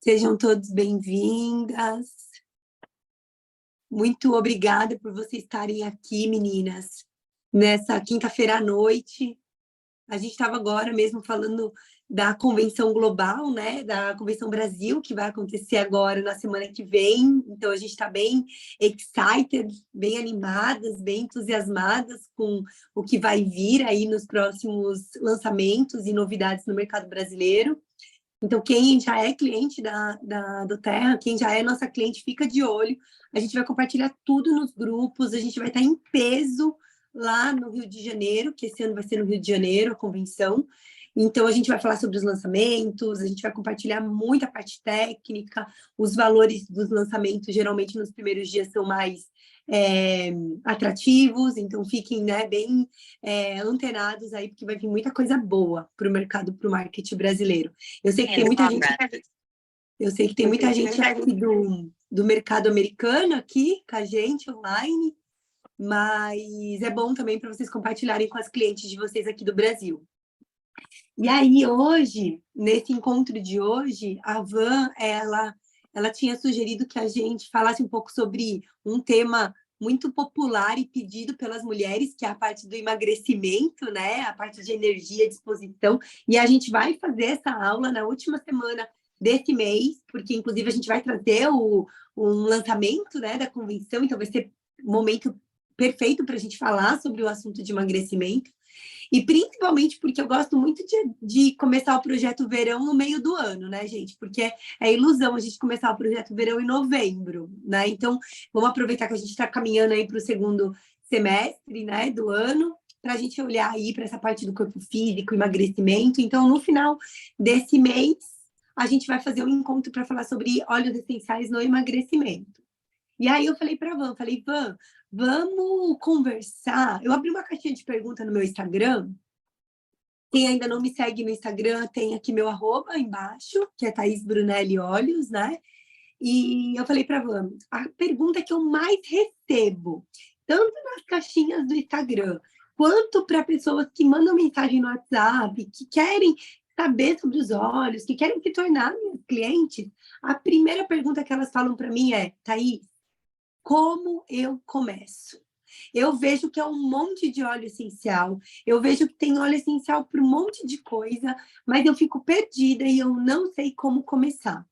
Sejam todos bem-vindas. Muito obrigada por vocês estarem aqui, meninas, nessa quinta-feira à noite. A gente estava agora mesmo falando da Convenção Global, né? Da Convenção Brasil, que vai acontecer agora na semana que vem. Então, a gente está bem excited, bem animadas, bem entusiasmadas com o que vai vir aí nos próximos lançamentos e novidades no mercado brasileiro. Então, quem já é cliente do Terra, quem já é nossa cliente, fica de olho. A gente vai compartilhar tudo nos grupos, a gente vai estar em peso lá no Rio de Janeiro, que esse ano vai ser no Rio de Janeiro, a convenção. Então, a gente vai falar sobre os lançamentos, a gente vai compartilhar muita parte técnica, os valores dos lançamentos, geralmente nos primeiros dias são mais atrativos, então fiquem, né, bem antenados aí, porque vai vir muita coisa boa para o mercado, para o marketing brasileiro. Eu sei que tem muita gente. Eu sei que tem muita gente aqui do mercado americano aqui com a gente online, mas é bom também para vocês compartilharem com as clientes de vocês aqui do Brasil. E aí, hoje, nesse encontro de hoje, a Van, ela tinha sugerido que a gente falasse um pouco sobre um tema muito popular e pedido pelas mulheres, que é a parte do emagrecimento, né? A parte de energia, disposição. E a gente vai fazer essa aula na última semana desse mês, porque, inclusive, a gente vai trazer um lançamento, né, da convenção, então vai ser um momento perfeito para a gente falar sobre o assunto de emagrecimento. E principalmente porque eu gosto muito de começar o projeto verão no meio do ano, né, gente? Porque é ilusão a gente começar o projeto verão em novembro, né? Então, vamos aproveitar que a gente está caminhando aí para o segundo semestre, né, do ano, para a gente olhar aí para essa parte do corpo físico, emagrecimento. Então, no final desse mês, a gente vai fazer um encontro para falar sobre óleos essenciais no emagrecimento. E aí eu falei para a Van, Van, vamos conversar. Eu abri uma caixinha de pergunta no meu Instagram. Quem ainda não me segue no Instagram, tem aqui meu arroba embaixo, que é Thaís Brunelli Olhos, né? E eu falei para a Van, a pergunta que eu mais recebo, tanto nas caixinhas do Instagram, quanto para pessoas que mandam mensagem no WhatsApp, que querem saber sobre os olhos, que querem se tornar minhas clientes, a primeira pergunta que elas falam para mim é, Thaís, como eu começo? Eu vejo que é um monte de óleo essencial, eu vejo que tem óleo essencial para um monte de coisa, mas eu fico perdida e eu não sei como começar.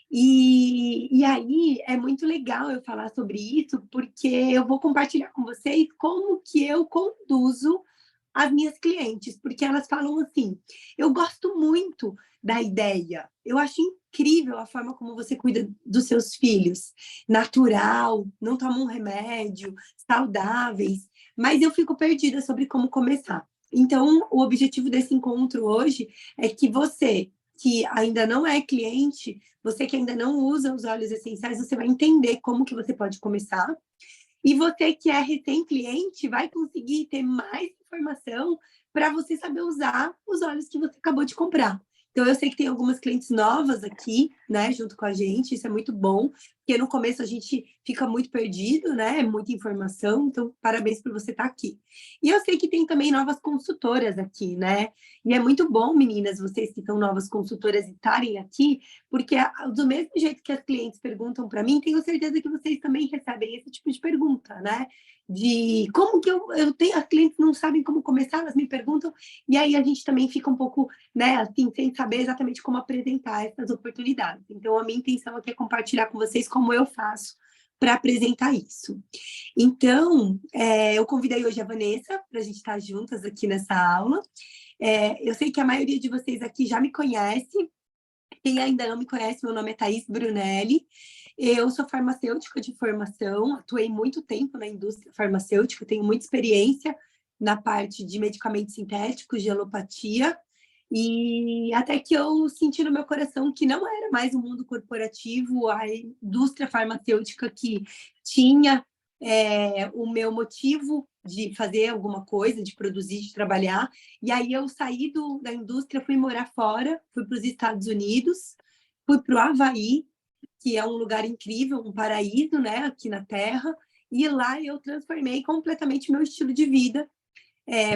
E aí é muito legal eu falar sobre isso, porque eu vou compartilhar com vocês como que eu conduzo as minhas clientes, porque elas falam assim, eu gosto muito da ideia, eu acho incrível a forma como você cuida dos seus filhos, natural, não toma um remédio, saudáveis, mas eu fico perdida sobre como começar. Então, o objetivo desse encontro hoje é que você, que ainda não é cliente, você que ainda não usa os óleos essenciais, você vai entender como que você pode começar. E você que é recém-cliente vai conseguir ter mais informação para você saber usar os óleos que você acabou de comprar. Então, eu sei que tem algumas clientes novas aqui, né, junto com a gente, isso é muito bom, porque no começo a gente fica muito perdido, né, é muita informação, então parabéns por você estar aqui. E eu sei que tem também novas consultoras aqui, né, e é muito bom, meninas, vocês que são novas consultoras estarem aqui, porque do mesmo jeito que as clientes perguntam para mim, tenho certeza que vocês também recebem esse tipo de pergunta, né? De como que eu tenho, as clientes não sabem como começar, elas me perguntam, e aí a gente também fica um pouco, né, assim, sem saber exatamente como apresentar essas oportunidades. Então, a minha intenção aqui é compartilhar com vocês como eu faço para apresentar isso. Então, eu convidei hoje a Vanessa para a gente estar juntas aqui nessa aula. Eu sei que a maioria de vocês aqui já me conhece. Quem ainda não me conhece, meu nome é Thaís Brunelli. Eu sou farmacêutica de formação, atuei muito tempo na indústria farmacêutica, tenho muita experiência na parte de medicamentos sintéticos, de alopatia, e até que eu senti no meu coração que não era mais o mundo corporativo, a indústria farmacêutica que tinha o meu motivo de fazer alguma coisa, de produzir, de trabalhar. E aí eu saí da indústria, fui morar fora, fui para os Estados Unidos, fui para o Havaí, que é um lugar incrível, um paraíso, né, aqui na Terra, e lá eu transformei completamente meu estilo de vida.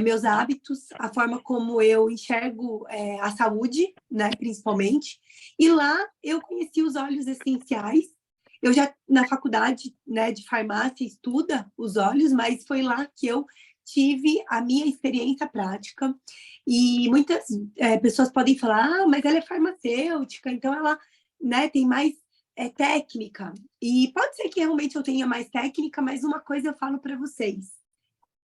meus hábitos, a forma como eu enxergo a saúde, né, principalmente. E lá eu conheci os óleos essenciais. Eu já, na faculdade, né, de farmácia, estuda os óleos, mas foi lá que eu tive a minha experiência prática. E muitas pessoas podem falar, mas ela é farmacêutica, então ela, né, tem mais técnica. E pode ser que realmente eu tenha mais técnica, mas uma coisa eu falo para vocês: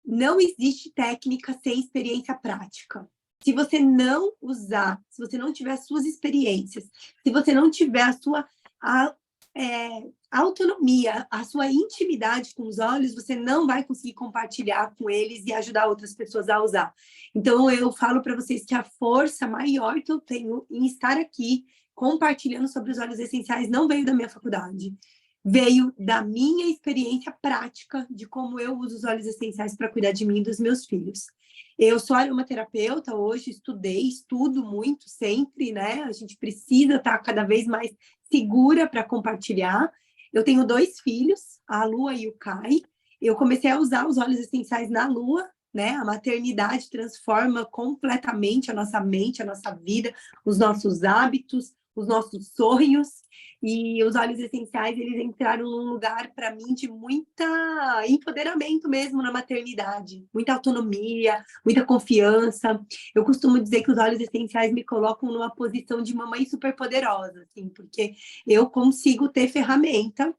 não existe técnica sem experiência prática. Se você não usar, se você não tiver as suas experiências, se você não tiver a sua autonomia, a sua intimidade com os olhos, você não vai conseguir compartilhar com eles e ajudar outras pessoas a usar. Então, eu falo para vocês que a força maior que eu tenho em estar aqui compartilhando sobre os óleos essenciais não veio da minha faculdade, veio da minha experiência prática de como eu uso os óleos essenciais para cuidar de mim e dos meus filhos. Eu sou aromaterapeuta hoje, estudo muito sempre, né? A gente precisa estar cada vez mais segura para compartilhar. Eu tenho 2 filhos, a Lua e o Kai. Eu comecei a usar os óleos essenciais na Lua, né? A maternidade transforma completamente a nossa mente, a nossa vida, os nossos hábitos, os nossos sonhos. E os óleos essenciais, eles entraram num lugar, para mim, de muita empoderamento mesmo na maternidade. Muita autonomia, muita confiança. Eu costumo dizer que os óleos essenciais me colocam numa posição de mamãe super poderosa, assim, porque eu consigo ter ferramenta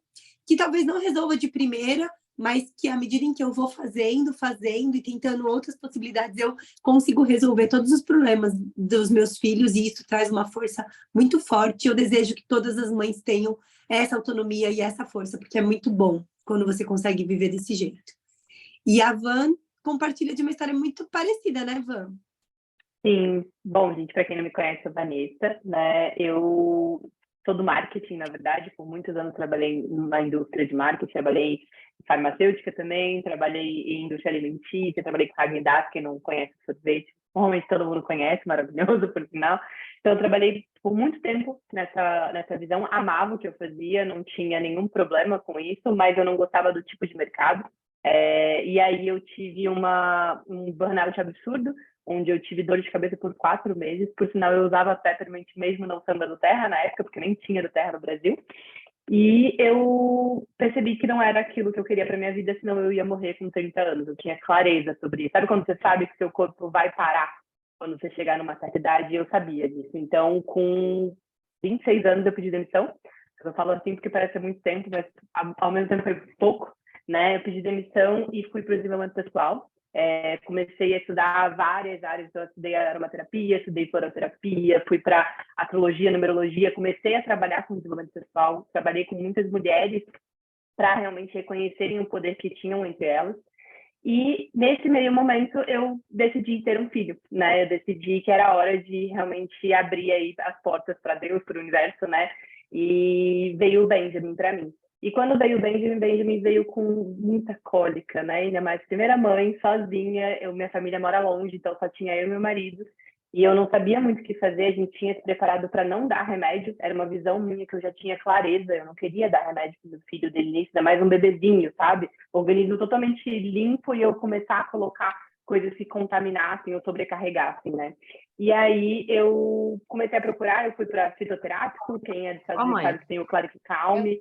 que talvez não resolva de primeira, mas que à medida em que eu vou fazendo e tentando outras possibilidades, eu consigo resolver todos os problemas dos meus filhos, e isso traz uma força muito forte. Eu desejo que todas as mães tenham essa autonomia e essa força, porque é muito bom quando você consegue viver desse jeito. E a Van compartilha de uma história muito parecida, né, Van? Sim, bom, gente, para quem não me conhece, eu sou Vanessa, né? Eu sou do marketing, na verdade, por muitos anos trabalhei na indústria de marketing, trabalhei em farmacêutica também, trabalhei em indústria alimentícia, trabalhei com Häagen-Dazs, quem não conhece o sorvete, normalmente todo mundo conhece, maravilhoso, por sinal. Então, eu trabalhei por muito tempo nessa visão, amava o que eu fazia, não tinha nenhum problema com isso, mas eu não gostava do tipo de mercado. E aí eu tive um burnout absurdo, onde eu tive dor de cabeça por 4 meses. Por sinal, eu usava Peppermint mesmo não sendo do Terra na época, porque nem tinha do Terra no Brasil. E eu percebi que não era aquilo que eu queria para minha vida, senão eu ia morrer com 30 anos. Eu tinha clareza sobre isso. Sabe quando você sabe que seu corpo vai parar quando você chegar numa certa idade? Eu sabia disso. Então, com 26 anos, eu pedi demissão. Eu falo assim porque parece muito tempo, mas ao mesmo tempo foi pouco, né? Eu pedi demissão e fui para o desenvolvimento pessoal. Comecei a estudar várias áreas, então eu estudei aromaterapia, estudei floroterapia, fui para astrologia, numerologia, comecei a trabalhar com desenvolvimento pessoal, trabalhei com muitas mulheres para realmente reconhecerem o poder que tinham entre elas. E nesse meio momento eu decidi ter um filho, né? Eu decidi que era hora de realmente abrir aí as portas para Deus, para o universo, né? E veio o Benjamin para mim. E quando veio o Benjamin veio com muita cólica, né? Ainda mais primeira mãe, sozinha. Minha família mora longe, então só tinha eu e meu marido. E eu não sabia muito o que fazer, a gente tinha se preparado para não dar remédio. Era uma visão minha que eu já tinha clareza, eu não queria dar remédio para o filho dele início, ainda mais um bebezinho, sabe? Organismo totalmente limpo e eu começar a colocar coisas que contaminassem ou sobrecarregassem, né? E aí eu comecei a procurar, eu fui para fitoterápico, quem é de Estados Unidos sabe que tem o Claric Calme.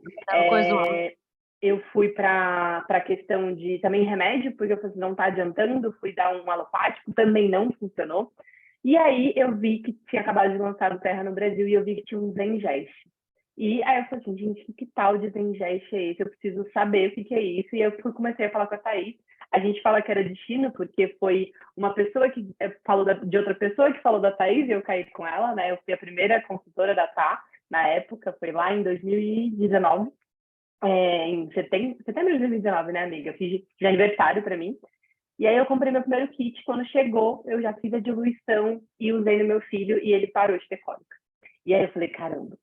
Eu fui para a questão de também remédio, porque eu falei assim, não está adiantando, fui dar um alopático, também não funcionou. E aí eu vi que tinha acabado de lançar o Terra no Brasil e eu vi que tinha um Zengest. E aí eu falei assim, gente, que tal de Zengest é esse? Eu preciso saber o que é isso. E eu comecei a falar com a Thaís. A gente fala que era destino, porque foi uma pessoa que falou de outra pessoa que falou da Thaís e eu caí com ela, né? Eu fui a primeira consultora da Tá, na época, foi lá em 2019. Em setembro de 2019, né, amiga? Eu fiz de aniversário para mim. E aí eu comprei meu primeiro kit. Quando chegou, eu já fiz a diluição e usei no meu filho e ele parou de ter cólica. E aí eu falei, caramba.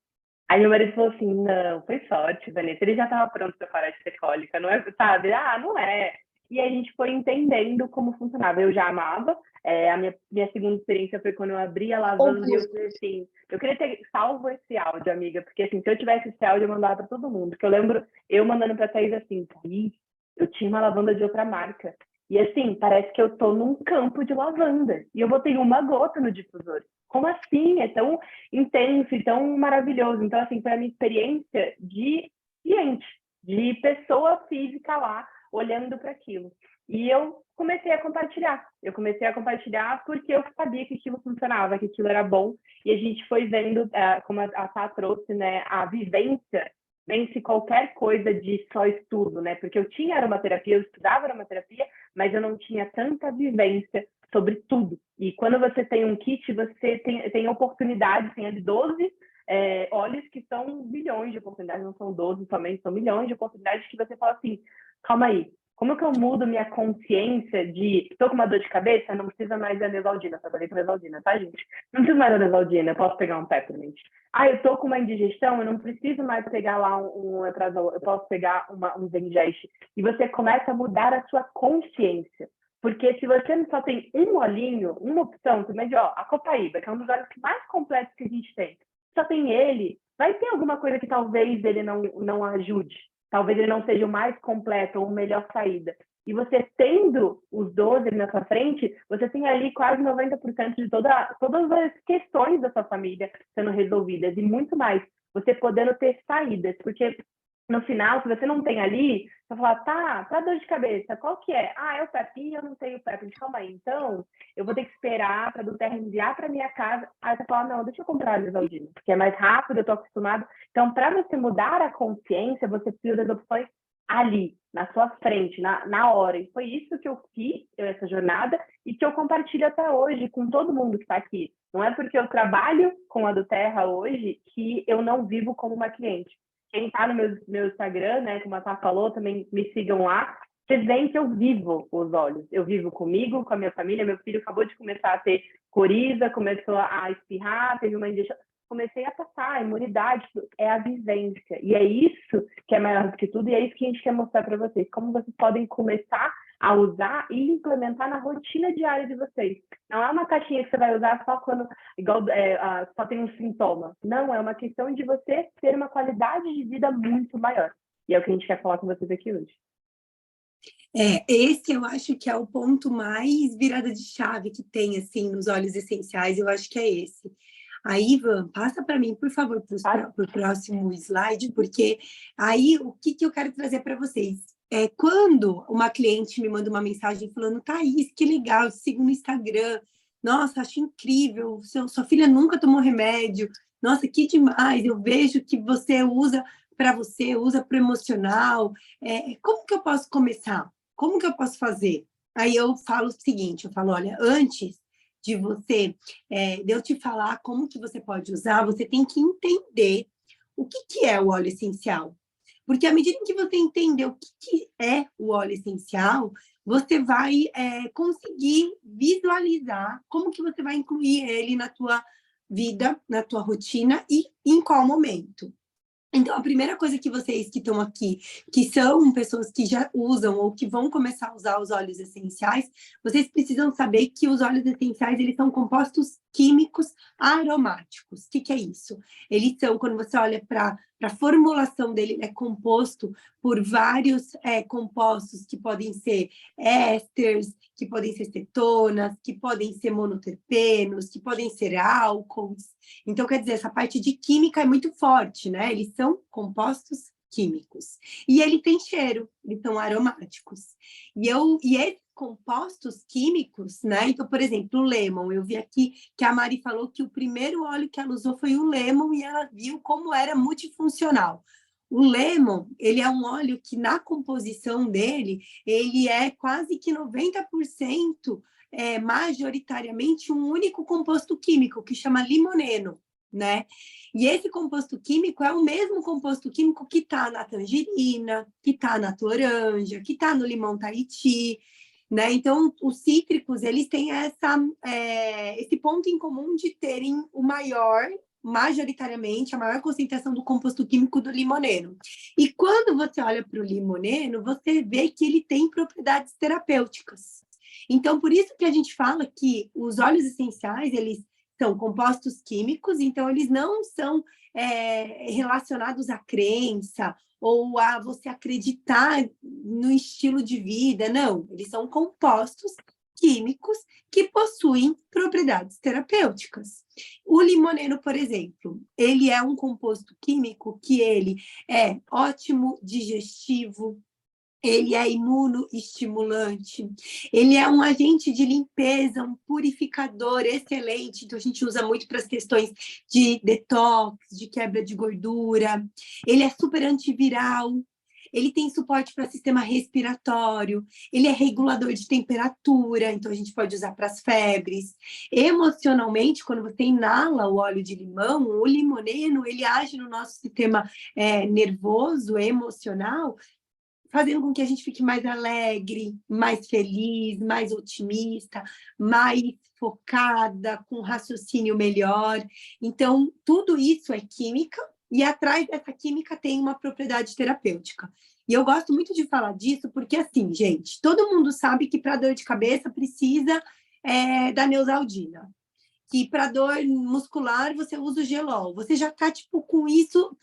Aí meu marido falou assim, não, foi sorte, Vanessa. Ele já estava pronto para parar de ter cólica, não é? Sabe? Ah, não é. E aí a gente foi entendendo como funcionava. Eu já amava. A minha segunda experiência foi quando eu abri a lavanda e eu falei assim, eu queria ter salvo esse áudio, amiga, porque assim, se eu tivesse esse áudio, eu mandava para todo mundo. Porque eu lembro eu mandando para a Thaís assim, Thaís, eu tinha uma lavanda de outra marca. E assim, parece que eu tô num campo de lavanda e eu botei uma gota no difusor. Como assim? É tão intenso e tão maravilhoso. Então, assim, foi a minha experiência de cliente, de pessoa física lá, olhando para aquilo. E eu comecei a compartilhar. Eu comecei a compartilhar porque eu sabia que aquilo funcionava, que aquilo era bom. E a gente foi vendo, como a Tá trouxe, né, a vivência vence qualquer coisa de só estudo, né? Porque eu tinha aromaterapia, eu estudava aromaterapia, mas eu não tinha tanta vivência sobre tudo. E quando você tem um kit, você tem oportunidades, tem ali 12 óleos que são milhões de oportunidades, não são 12 somente, são milhões de oportunidades que você fala assim, calma aí, como que eu mudo minha consciência de estou com uma dor de cabeça, não precisa mais da Neosaldina, trabalhei com Neosaldina, tá, gente? Não preciso mais da Neosaldina, eu posso pegar um Peppermint. Ah, eu tô com uma indigestão, eu não preciso mais pegar lá um Eprazol, eu posso pegar um Zengest. E você começa a mudar a sua consciência. Porque se você só tem um olhinho, uma opção, também de, a Copaíba, que é um dos óleos mais completos que a gente tem, só tem ele, vai ter alguma coisa que talvez ele não ajude. Talvez ele não seja o mais completo ou a melhor saída. E você tendo os 12 na sua frente, você tem ali quase 90% de todas as questões da sua família sendo resolvidas e muito mais. Você podendo ter saídas, porque no final, se você não tem ali, você vai falar, tá dor de cabeça, qual que é? Ah, é o PEP e eu não tenho PEP. Calma aí, então eu vou ter que esperar para a Duterra enviar para minha casa. Aí você fala, não, deixa eu comprar a Lisaldina, porque é mais rápido, eu estou acostumado. Então, para você mudar a consciência, você precisa das opções ali, na sua frente, na hora. E foi isso que eu fiz, essa jornada, e que eu compartilho até hoje com todo mundo que está aqui. Não é porque eu trabalho com a Duterra hoje que eu não vivo como uma cliente. Quem está no meu Instagram, né, como a Tá falou, também me sigam lá. Vocês veem que eu vivo os olhos. Eu vivo comigo, com a minha família. Meu filho acabou de começar a ter coriza, começou a espirrar, teve uma injeção. Comecei a passar, a imunidade, é a vivência. E é isso que é maior do que tudo, e é isso que a gente quer mostrar para vocês. Como vocês podem começar a usar e implementar na rotina diária de vocês. Não é uma caixinha que você vai usar só quando só tem um sintoma. Não, é uma questão de você ter uma qualidade de vida muito maior. E é o que a gente quer falar com vocês aqui hoje. Esse eu acho que é o ponto mais virada de chave que tem, assim, nos óleos essenciais, eu acho que é esse. Aí, Ivan, passa para mim, por favor, para o próximo slide, porque aí o que eu quero trazer para vocês? Quando uma cliente me manda uma mensagem falando, Thaís, que legal, te sigo no Instagram, nossa, acho incrível, sua filha nunca tomou remédio, nossa, que demais, eu vejo que você usa para você, usa para emocional, como que eu posso começar? Como que eu posso fazer? Aí eu falo o seguinte, eu falo, olha, antes de você, de eu te falar como que você pode usar, você tem que entender o que é o óleo essencial. Porque à medida que você entender o que é o óleo essencial, você vai conseguir visualizar como que você vai incluir ele na tua vida, na tua rotina e em qual momento. Então, a primeira coisa que vocês que estão aqui, que são pessoas que já usam ou que vão começar a usar os óleos essenciais, vocês precisam saber que os óleos essenciais, eles são compostos químicos aromáticos. O que é isso? Eles são, quando você olha para a formulação dele, é composto por vários compostos que podem ser ésteres, que podem ser cetonas, que podem ser monoterpenos, que podem ser álcools. Então, quer dizer, essa parte de química é muito forte, né? Eles são compostos químicos. E ele tem cheiro, eles são aromáticos. E esses compostos químicos, né? Então, por exemplo, o lemon. Eu vi aqui que a Mari falou que o primeiro óleo que ela usou foi o lemon e ela viu como era multifuncional. O lemon, ele é um óleo que na composição dele, ele é quase que 90% majoritariamente um único composto químico, que chama limoneno, né? E esse composto químico é o mesmo composto químico que está na tangerina, que está na toranja, que está no limão Tahiti, né? Então, os cítricos, eles têm esse ponto em comum de terem majoritariamente, a maior concentração do composto químico do limoneno. E quando você olha para o limoneno, você vê que ele tem propriedades terapêuticas. Então, por isso que a gente fala que os óleos essenciais, eles são compostos químicos, então eles não são relacionados à crença ou a você acreditar no estilo de vida, não. Eles são compostos químicos que possuem propriedades terapêuticas. O limoneno, por exemplo, ele é um composto químico que ele é ótimo digestivo, ele é imunoestimulante, ele é um agente de limpeza, um purificador excelente, então a gente usa muito para as questões de detox, de quebra de gordura, ele é super antiviral, ele tem suporte para o sistema respiratório, ele é regulador de temperatura, então a gente pode usar para as febres. Emocionalmente, quando você inala o óleo de limão, o limoneno, ele age no nosso sistema nervoso, emocional, fazendo com que a gente fique mais alegre, mais feliz, mais otimista, mais focada, com raciocínio melhor. Então, tudo isso é química, e atrás dessa química tem uma propriedade terapêutica. E eu gosto muito de falar disso, porque assim, gente, todo mundo sabe que para dor de cabeça precisa da Neosaldina. Que para dor muscular você usa o Gelol. Você já está tipo, com isso,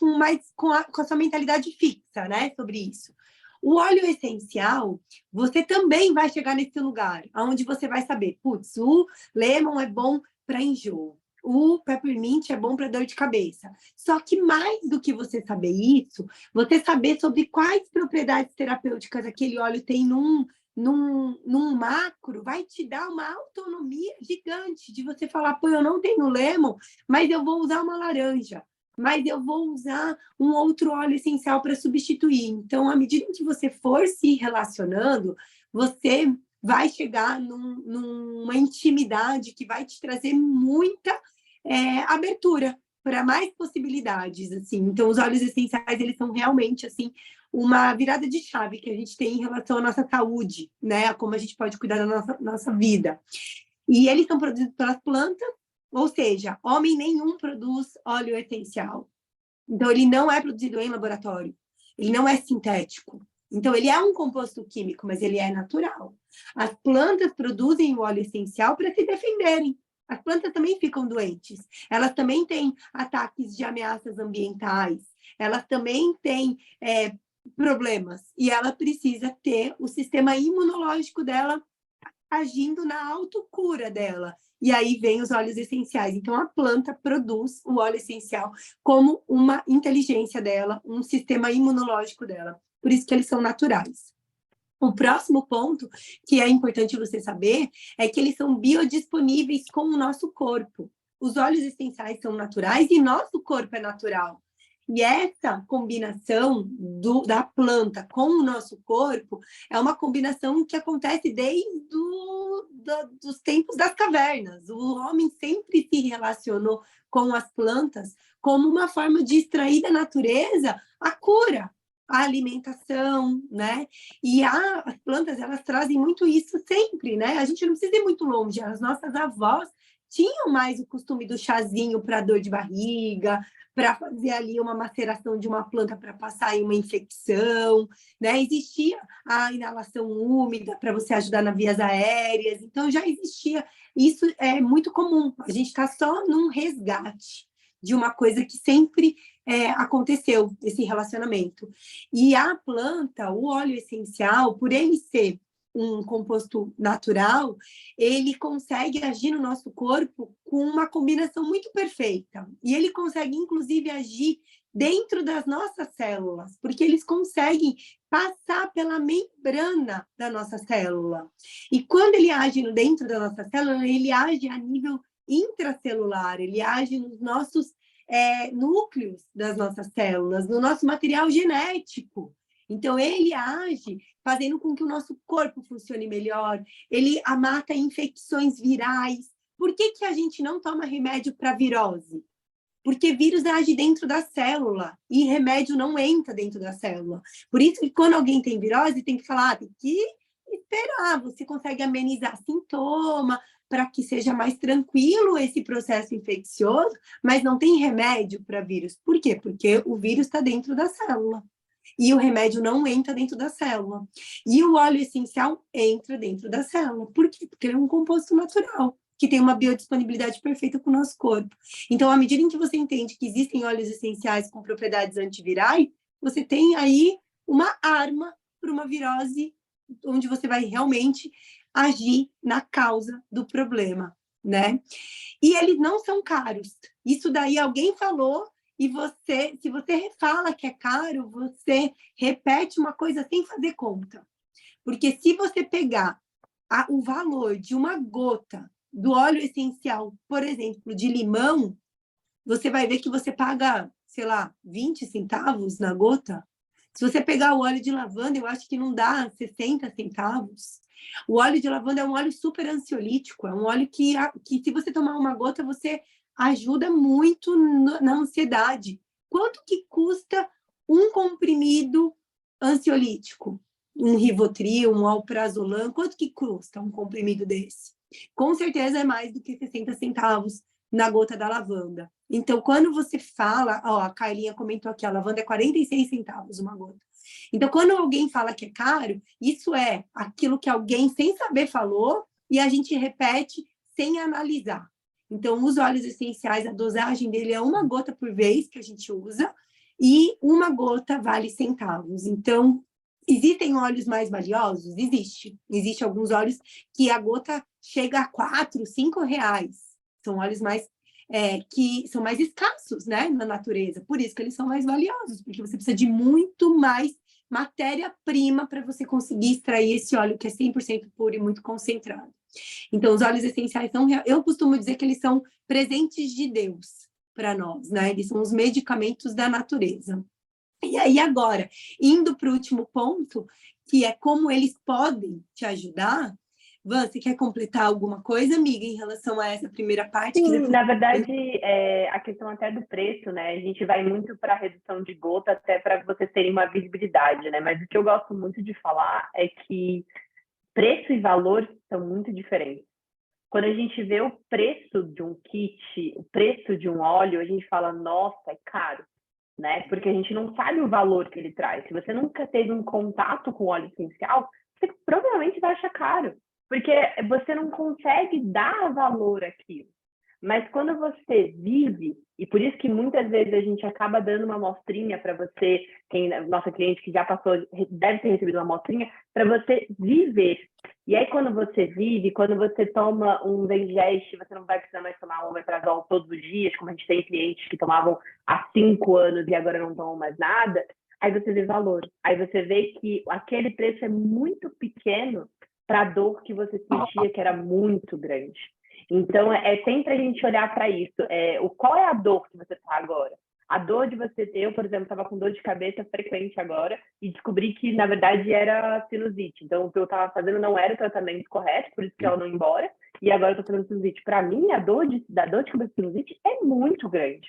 com a sua mentalidade fixa, né, sobre isso. O óleo essencial, você também vai chegar nesse lugar, onde você vai saber, putz, o lemon é bom para enjoo, o peppermint é bom para dor de cabeça. Só que mais do que você saber isso, você saber sobre quais propriedades terapêuticas aquele óleo tem num macro, vai te dar uma autonomia gigante de você falar, pô, eu não tenho lemon, mas eu vou usar uma laranja, mas eu vou usar um outro óleo essencial para substituir. Então, à medida que você for se relacionando, você vai chegar numa intimidade que vai te trazer muita abertura para mais possibilidades, assim. Então, os óleos essenciais, eles são realmente, assim, uma virada de chave que a gente tem em relação à nossa saúde, né? A como a gente pode cuidar da nossa vida. E eles são produzidos pelas plantas, ou seja, homem nenhum produz óleo essencial. Então, ele não é produzido em laboratório. Ele não é sintético. Então, ele é um composto químico, mas ele é natural. As plantas produzem o óleo essencial para se defenderem. As plantas também ficam doentes. Elas também têm ataques de ameaças ambientais. Elas também têm problemas. E ela precisa ter o sistema imunológico dela agindo na autocura dela. E aí vem os óleos essenciais. Então, a planta produz o óleo essencial como uma inteligência dela, um sistema imunológico dela. Por isso que eles são naturais. O próximo ponto, que é importante você saber, é que eles são biodisponíveis com o nosso corpo. Os óleos essenciais são naturais e nosso corpo é natural. E essa combinação da planta com o nosso corpo é uma combinação que acontece desde dos tempos das cavernas. O homem sempre se relacionou com as plantas como uma forma de extrair da natureza a cura, a alimentação, né? E as plantas, elas trazem muito isso sempre, né? A gente não precisa ir muito longe. As nossas avós tinham mais o costume do chazinho para dor de barriga, para fazer ali uma maceração de uma planta para passar em uma infecção, né? Existia a inalação úmida para você ajudar nas vias aéreas, então já existia. Isso é muito comum. A gente está só num resgate de uma coisa que sempre aconteceu, esse relacionamento. E a planta, o óleo essencial, por ele ser um composto natural, ele consegue agir no nosso corpo com uma combinação muito perfeita. E ele consegue, inclusive, agir dentro das nossas células, porque eles conseguem passar pela membrana da nossa célula. E quando ele age dentro da nossa célula, ele age a nível intracelular, ele age nos nossos núcleos das nossas células, no nosso material genético. Então, ele age fazendo com que o nosso corpo funcione melhor, ele mata infecções virais. Por que a gente não toma remédio para virose? Porque vírus age dentro da célula e remédio não entra dentro da célula. Por isso que quando alguém tem virose, tem que falar, tem que esperar, você consegue amenizar sintoma para que seja mais tranquilo esse processo infeccioso, mas não tem remédio para vírus. Por quê? Porque o vírus está dentro da célula. E o remédio não entra dentro da célula. E o óleo essencial entra dentro da célula. Por quê? Porque ele é um composto natural. que tem uma biodisponibilidade perfeita para o nosso corpo. Então, à medida em que você entende que existem óleos essenciais com propriedades antivirais, você tem aí uma arma para uma virose, onde você vai realmente agir na causa do problema, né? E eles não são caros. Isso daí alguém falou e você, se você fala que é caro, você repete uma coisa sem fazer conta. Porque se você pegar o valor de uma gota do óleo essencial, por exemplo, de limão, você vai ver que você paga, sei lá, 20 centavos na gota. Se você pegar o óleo de lavanda, eu acho que não dá 60 centavos. O óleo de lavanda é um óleo super ansiolítico, é um óleo que se você tomar uma gota, você ajuda muito na ansiedade. Quanto que custa um comprimido ansiolítico? Um Rivotril, um Alprazolam, quanto que custa um comprimido desse? Com certeza é mais do que 60 centavos na gota da lavanda. Então, quando você fala, ó, a Carlinha comentou aqui, a lavanda é 46 centavos uma gota. Então, quando alguém fala que é caro, isso é aquilo que alguém sem saber falou e a gente repete sem analisar. Então, os óleos essenciais, a dosagem dele é uma gota por vez que a gente usa e uma gota vale centavos. Então, existem óleos mais valiosos? Existe. Existem alguns óleos que a gota chega a 4, 5 reais. São óleos mais que são mais escassos, né, na natureza. Por isso que eles são mais valiosos, porque você precisa de muito mais matéria-prima para você conseguir extrair esse óleo que é 100% puro e muito concentrado. Então, os óleos essenciais são, eu costumo dizer que eles são presentes de Deus para nós, né? Eles são os medicamentos da natureza. E aí, agora, indo para o último ponto, que é como eles podem te ajudar. Van, você quer completar alguma coisa, amiga, em relação a essa primeira parte? Sim, na verdade, a questão até do preço, né? A gente vai muito para a redução de gota, até para vocês terem uma visibilidade, né? Mas o que eu gosto muito de falar é que preço e valor são muito diferentes. Quando a gente vê o preço de um kit, o preço de um óleo, a gente fala, nossa, é caro, né? Porque a gente não sabe o valor que ele traz. Se você nunca teve um contato com óleo essencial, você provavelmente vai achar caro, porque você não consegue dar valor àquilo. Mas quando você vive, e por isso que muitas vezes a gente acaba dando uma amostrinha para você, nossa cliente que já passou, deve ter recebido uma amostrinha, para você viver. E aí, quando você vive, quando você toma um Zengest, você não vai precisar mais tomar um omeprazol todos os dias, como a gente tem clientes que tomavam há 5 anos e agora não tomam mais nada, aí você vê valor. Aí você vê que aquele preço é muito pequeno para a dor que você sentia, que era muito grande. Então, é sempre a gente olhar para isso. Qual é a dor que você está agora? A dor de você ter, eu, por exemplo, estava com dor de cabeça frequente agora e descobri que, na verdade, era sinusite. Então, o que eu estava fazendo não era o tratamento correto, por isso que ela não ia embora. E agora eu estou fazendo sinusite. Para mim, a dor de cabeça de sinusite é muito grande.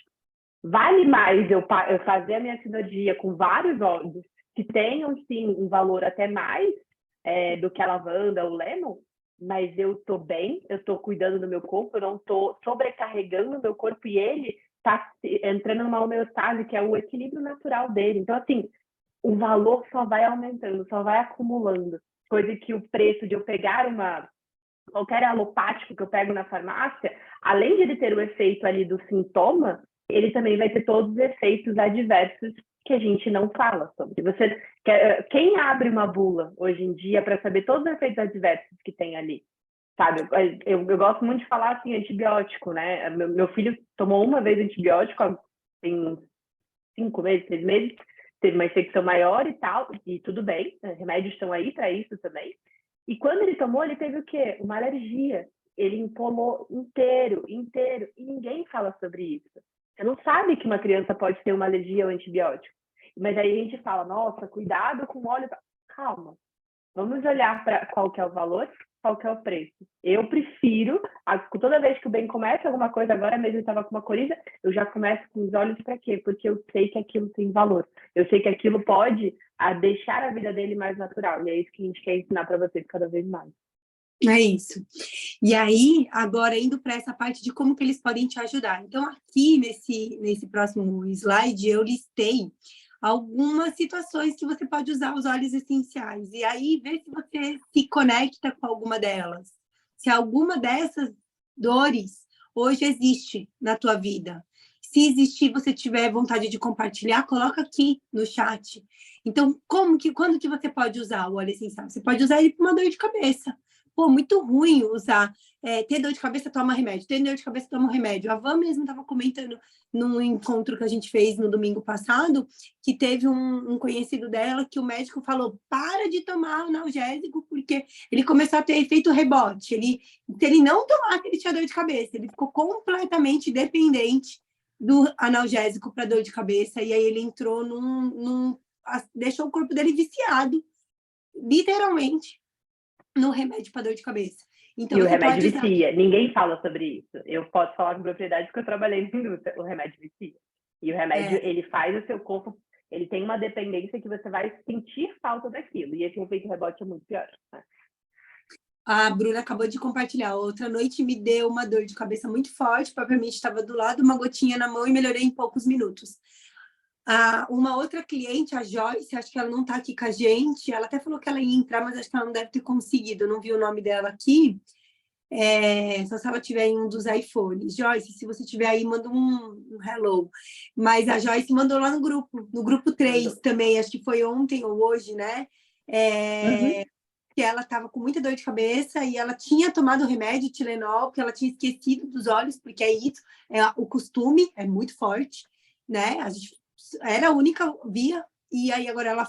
Vale mais eu fazer a minha cirurgia com vários óleos que tenham, sim, um valor até mais do que a lavanda ou o lemon, mas eu estou bem, eu estou cuidando do meu corpo, eu não estou sobrecarregando o meu corpo e ele está entrando numa homeostase, que é o equilíbrio natural dele. Então, assim, o valor só vai aumentando, só vai acumulando. Coisa que o preço de eu pegar qualquer alopático que eu pego na farmácia, além de ele ter o efeito ali do sintoma, ele também vai ter todos os efeitos adversos que a gente não fala sobre. Quem abre uma bula hoje em dia para saber todos os efeitos adversos que tem ali? Sabe? Eu gosto muito de falar assim, antibiótico, né? Meu filho tomou uma vez antibiótico tem 5 meses, 6 meses, teve uma infecção maior e tal, e tudo bem, remédios estão aí para isso também. E quando ele tomou, ele teve o quê? Uma alergia. Ele empolou inteiro, e ninguém fala sobre isso. Você não sabe que uma criança pode ter uma alergia ao antibiótico. Mas aí a gente fala, nossa, cuidado com o óleo. Calma, vamos olhar para qual que é o valor, qual que é o preço. Eu prefiro, toda vez que o bem começa alguma coisa, agora mesmo eu estava com uma coriza, eu já começo com os olhos para quê? Porque eu sei que aquilo tem valor. Eu sei que aquilo pode deixar a vida dele mais natural. E é isso que a gente quer ensinar para vocês cada vez mais. É isso. E aí, agora, indo para essa parte de como que eles podem te ajudar. Então, aqui nesse próximo slide, eu listei algumas situações que você pode usar os óleos essenciais. E aí, ver se você se conecta com alguma delas. Se alguma dessas dores hoje existe na tua vida. Se existir, você tiver vontade de compartilhar, coloca aqui no chat. Então, quando que você pode usar o óleo essencial? Você pode usar ele para uma dor de cabeça. Pô, muito ruim usar. Ter dor de cabeça, toma remédio. Ter dor de cabeça, toma um remédio. A Van mesmo estava comentando num encontro que a gente fez no domingo passado, que teve um conhecido dela que o médico falou, para de tomar analgésico, porque ele começou a ter efeito rebote. Se ele não tomasse, ele tinha dor de cabeça. Ele ficou completamente dependente do analgésico para dor de cabeça, e aí ele entrou deixou o corpo dele viciado, literalmente, no remédio para dor de cabeça. Então, e o remédio vicia. Ninguém fala sobre isso. Eu posso falar com propriedade porque eu trabalhei na indústria. O remédio vicia. E o remédio, ele faz o seu corpo... Ele tem uma dependência que você vai sentir falta daquilo. E esse efeito rebote é muito pior. Né? A Bruna acabou de compartilhar. Outra noite me deu uma dor de cabeça muito forte. Propriamente estava do lado, uma gotinha na mão e melhorei em poucos minutos. Uma outra cliente, a Joyce, acho que ela não está aqui com a gente, ela até falou que ela ia entrar, mas acho que ela não deve ter conseguido, eu não vi o nome dela aqui, só se ela tiver em um dos iPhones. Joyce, se você tiver aí, manda um hello. Mas a Joyce mandou lá no grupo 3 também, acho que foi ontem ou hoje, né? Que ela estava com muita dor de cabeça e ela tinha tomado o remédio, Tilenol, que ela tinha esquecido dos olhos, porque é isso, o costume é muito forte, né? A gente era a única via, e aí agora ela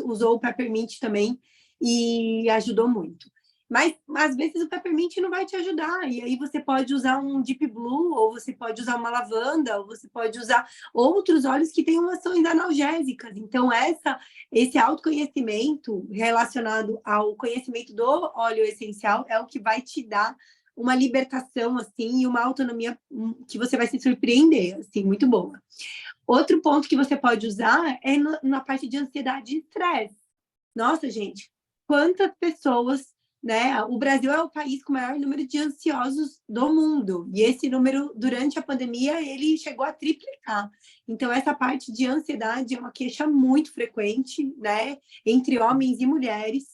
usou o Peppermint também e ajudou muito. Mas às vezes o Peppermint não vai te ajudar, e aí você pode usar um Deep Blue, ou você pode usar uma lavanda, ou você pode usar outros óleos que tenham ações analgésicas. Então, esse autoconhecimento relacionado ao conhecimento do óleo essencial é o que vai te dar uma libertação, assim, e uma autonomia que você vai se surpreender, assim, muito boa. Outro ponto que você pode usar é na parte de ansiedade e estresse. Nossa, gente, quantas pessoas, né? O Brasil é o país com o maior número de ansiosos do mundo. E esse número, durante a pandemia, ele chegou a triplicar. Então, essa parte de ansiedade é uma queixa muito frequente, né? Entre homens e mulheres.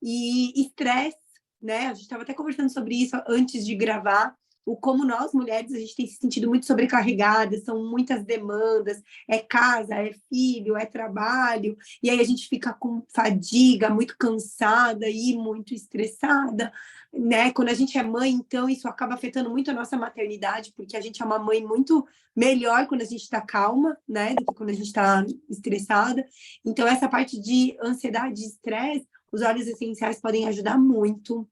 E estresse, né? A gente estava até conversando sobre isso antes de gravar, como nós, mulheres, a gente tem se sentido muito sobrecarregadas, são muitas demandas, é casa, é filho, é trabalho, e aí a gente fica com fadiga, muito cansada e muito estressada, né? Quando a gente é mãe, então, isso acaba afetando muito a nossa maternidade, porque a gente é uma mãe muito melhor quando a gente está calma, né? Do que quando a gente está estressada. Então, essa parte de ansiedade e estresse, os óleos essenciais podem ajudar muito.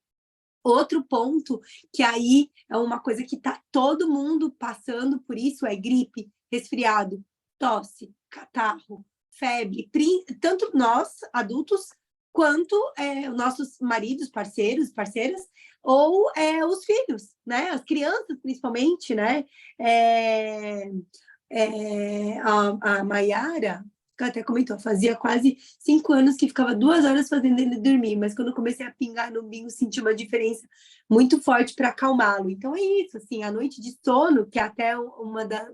Outro ponto, que aí é uma coisa que está todo mundo passando por isso, é gripe, resfriado, tosse, catarro, febre, tanto nós, adultos, quanto os nossos maridos, parceiros, parceiras, ou os filhos, né? As crianças, principalmente, né? A Maiara até comentou, fazia quase 5 anos que ficava 2 horas fazendo ele dormir, mas quando eu comecei a pingar no bingo, senti uma diferença muito forte para acalmá-lo. Então é isso, assim, a noite de sono, que é até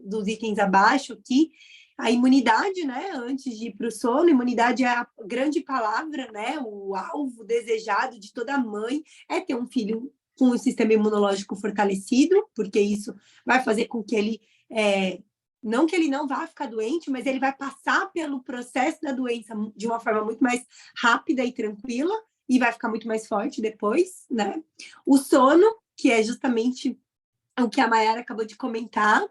dos itens abaixo aqui, a imunidade, né, antes de ir para o sono, imunidade é a grande palavra, né, o alvo desejado de toda mãe é ter um filho com o sistema imunológico fortalecido, porque isso vai fazer com que ele não que ele não vá ficar doente, mas ele vai passar pelo processo da doença de uma forma muito mais rápida e tranquila e vai ficar muito mais forte depois, né? O sono, que é justamente o que a Mayara acabou de comentar.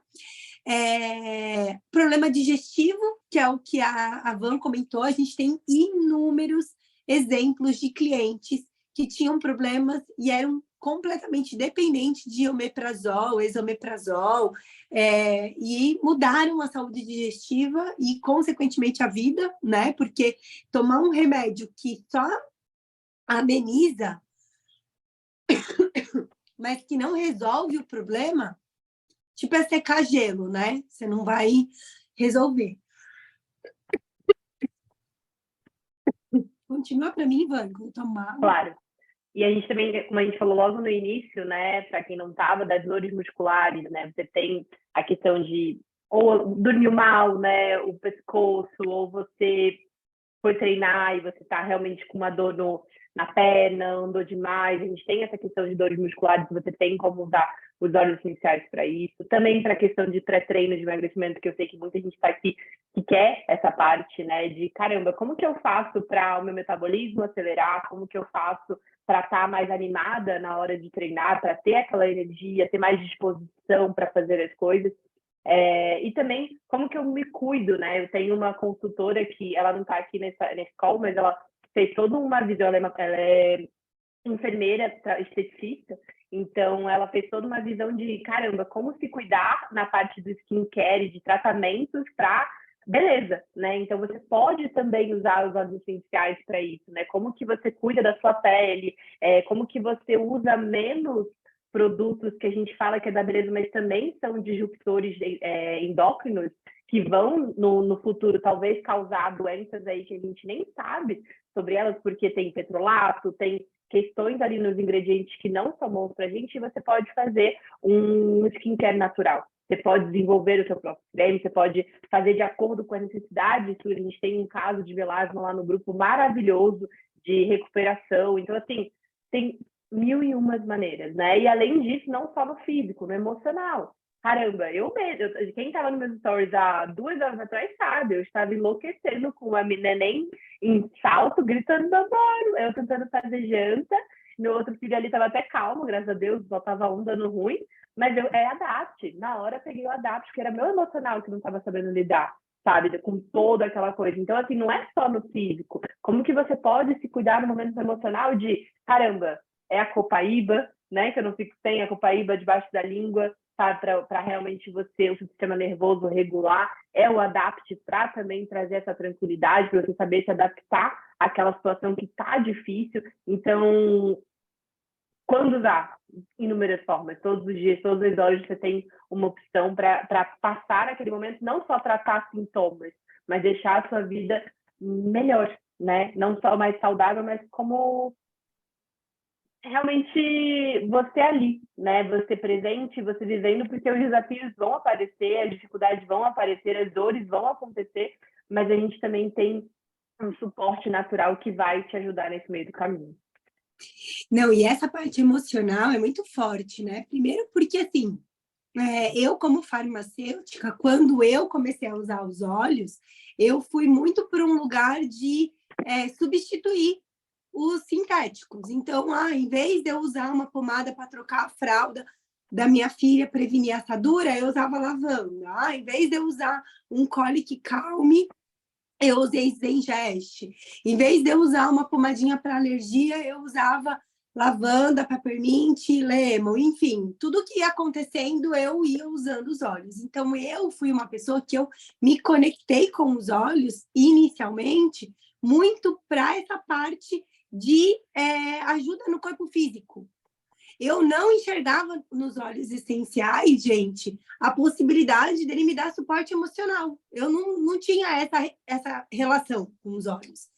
Problema digestivo, que é o que a Van comentou, a gente tem inúmeros exemplos de clientes que tinham problemas e eram completamente dependentes de omeprazol, esomeprazol, e mudaram a saúde digestiva e, consequentemente, a vida, né? Porque tomar um remédio que só ameniza, mas que não resolve o problema, tipo é secar gelo, né? Você não vai resolver. Continua para mim, Ivan, que eu tomar. Claro. E a gente também, como a gente falou logo no início, né, para quem não estava, das dores musculares, né, você tem a questão de ou dormiu mal, né, o pescoço, ou você foi treinar e você está realmente com uma dor na perna, andou demais, a gente tem essa questão de dores musculares, você tem como usar os óleos essenciais para isso. Também para a questão de pré-treino de emagrecimento, que eu sei que muita gente está aqui que quer essa parte, né, de caramba, como que eu faço para o meu metabolismo acelerar, como que eu faço para estar mais animada na hora de treinar, para ter aquela energia, ter mais disposição para fazer as coisas. E também como que eu me cuido, né? Eu tenho uma consultora que ela não está aqui nesse call, mas ela fez toda uma visão, ela é enfermeira, esteticista, então ela fez toda uma visão de, caramba, como se cuidar na parte do skincare, de tratamentos para beleza, né? Então você pode também usar os óleos essenciais para isso, né? Como que você cuida da sua pele, como que você usa menos produtos que a gente fala que é da beleza, mas também são disruptores endócrinos que vão no futuro talvez causar doenças aí que a gente nem sabe sobre elas, porque tem petrolato, tem questões ali nos ingredientes que não são bons para a gente, e você pode fazer um skincare natural. Você pode desenvolver o seu próprio creme, você pode fazer de acordo com as necessidades. A gente tem um caso de melasma lá no grupo maravilhoso de recuperação. Então, assim, tem 1001 maneiras, né? E além disso, não só no físico, no emocional. Caramba, quem estava nos meus stories há 2 horas atrás sabe, eu estava enlouquecendo com a minha neném em salto, gritando babado, eu tentando fazer janta, meu outro filho ali estava até calmo, graças a Deus, só estava dando ruim, mas adapt, na hora eu peguei o adapt, porque era meu emocional que não estava sabendo lidar, sabe, com toda aquela coisa. Então, assim, não é só no físico, como que você pode se cuidar no momento emocional de, caramba, é a copaíba, né, que eu não fico sem a copaíba debaixo da língua, para realmente o seu sistema nervoso regular, o adapt para também trazer essa tranquilidade, para você saber se adaptar àquela situação que está difícil. Então, quando usar? Inúmeras formas, todos os dias, todas as horas você tem uma opção para passar aquele momento, não só tratar sintomas, mas deixar a sua vida melhor, né? Não só mais saudável, mas como realmente você ali, né? Você presente, você vivendo, porque os desafios vão aparecer, as dificuldades vão aparecer, as dores vão acontecer, mas a gente também tem um suporte natural que vai te ajudar nesse meio do caminho. Não, e essa parte emocional é muito forte, né? Primeiro porque, assim, eu como farmacêutica, quando eu comecei a usar os óleos, eu fui muito por um lugar de substituir os sintéticos. Então, em vez de eu usar uma pomada para trocar a fralda da minha filha, prevenir assadura, eu usava lavanda. Em vez de eu usar um colic calme, eu usei Zengest. Em vez de eu usar uma pomadinha para alergia, eu usava lavanda, peppermint, lemon, enfim, tudo que ia acontecendo, eu ia usando os óleos. Então, eu fui uma pessoa que eu me conectei com os óleos, inicialmente, muito para essa parte de ajuda no corpo físico. Eu não enxergava nos óleos essenciais, gente, a possibilidade dele me dar suporte emocional. Eu não tinha essa relação com os óleos.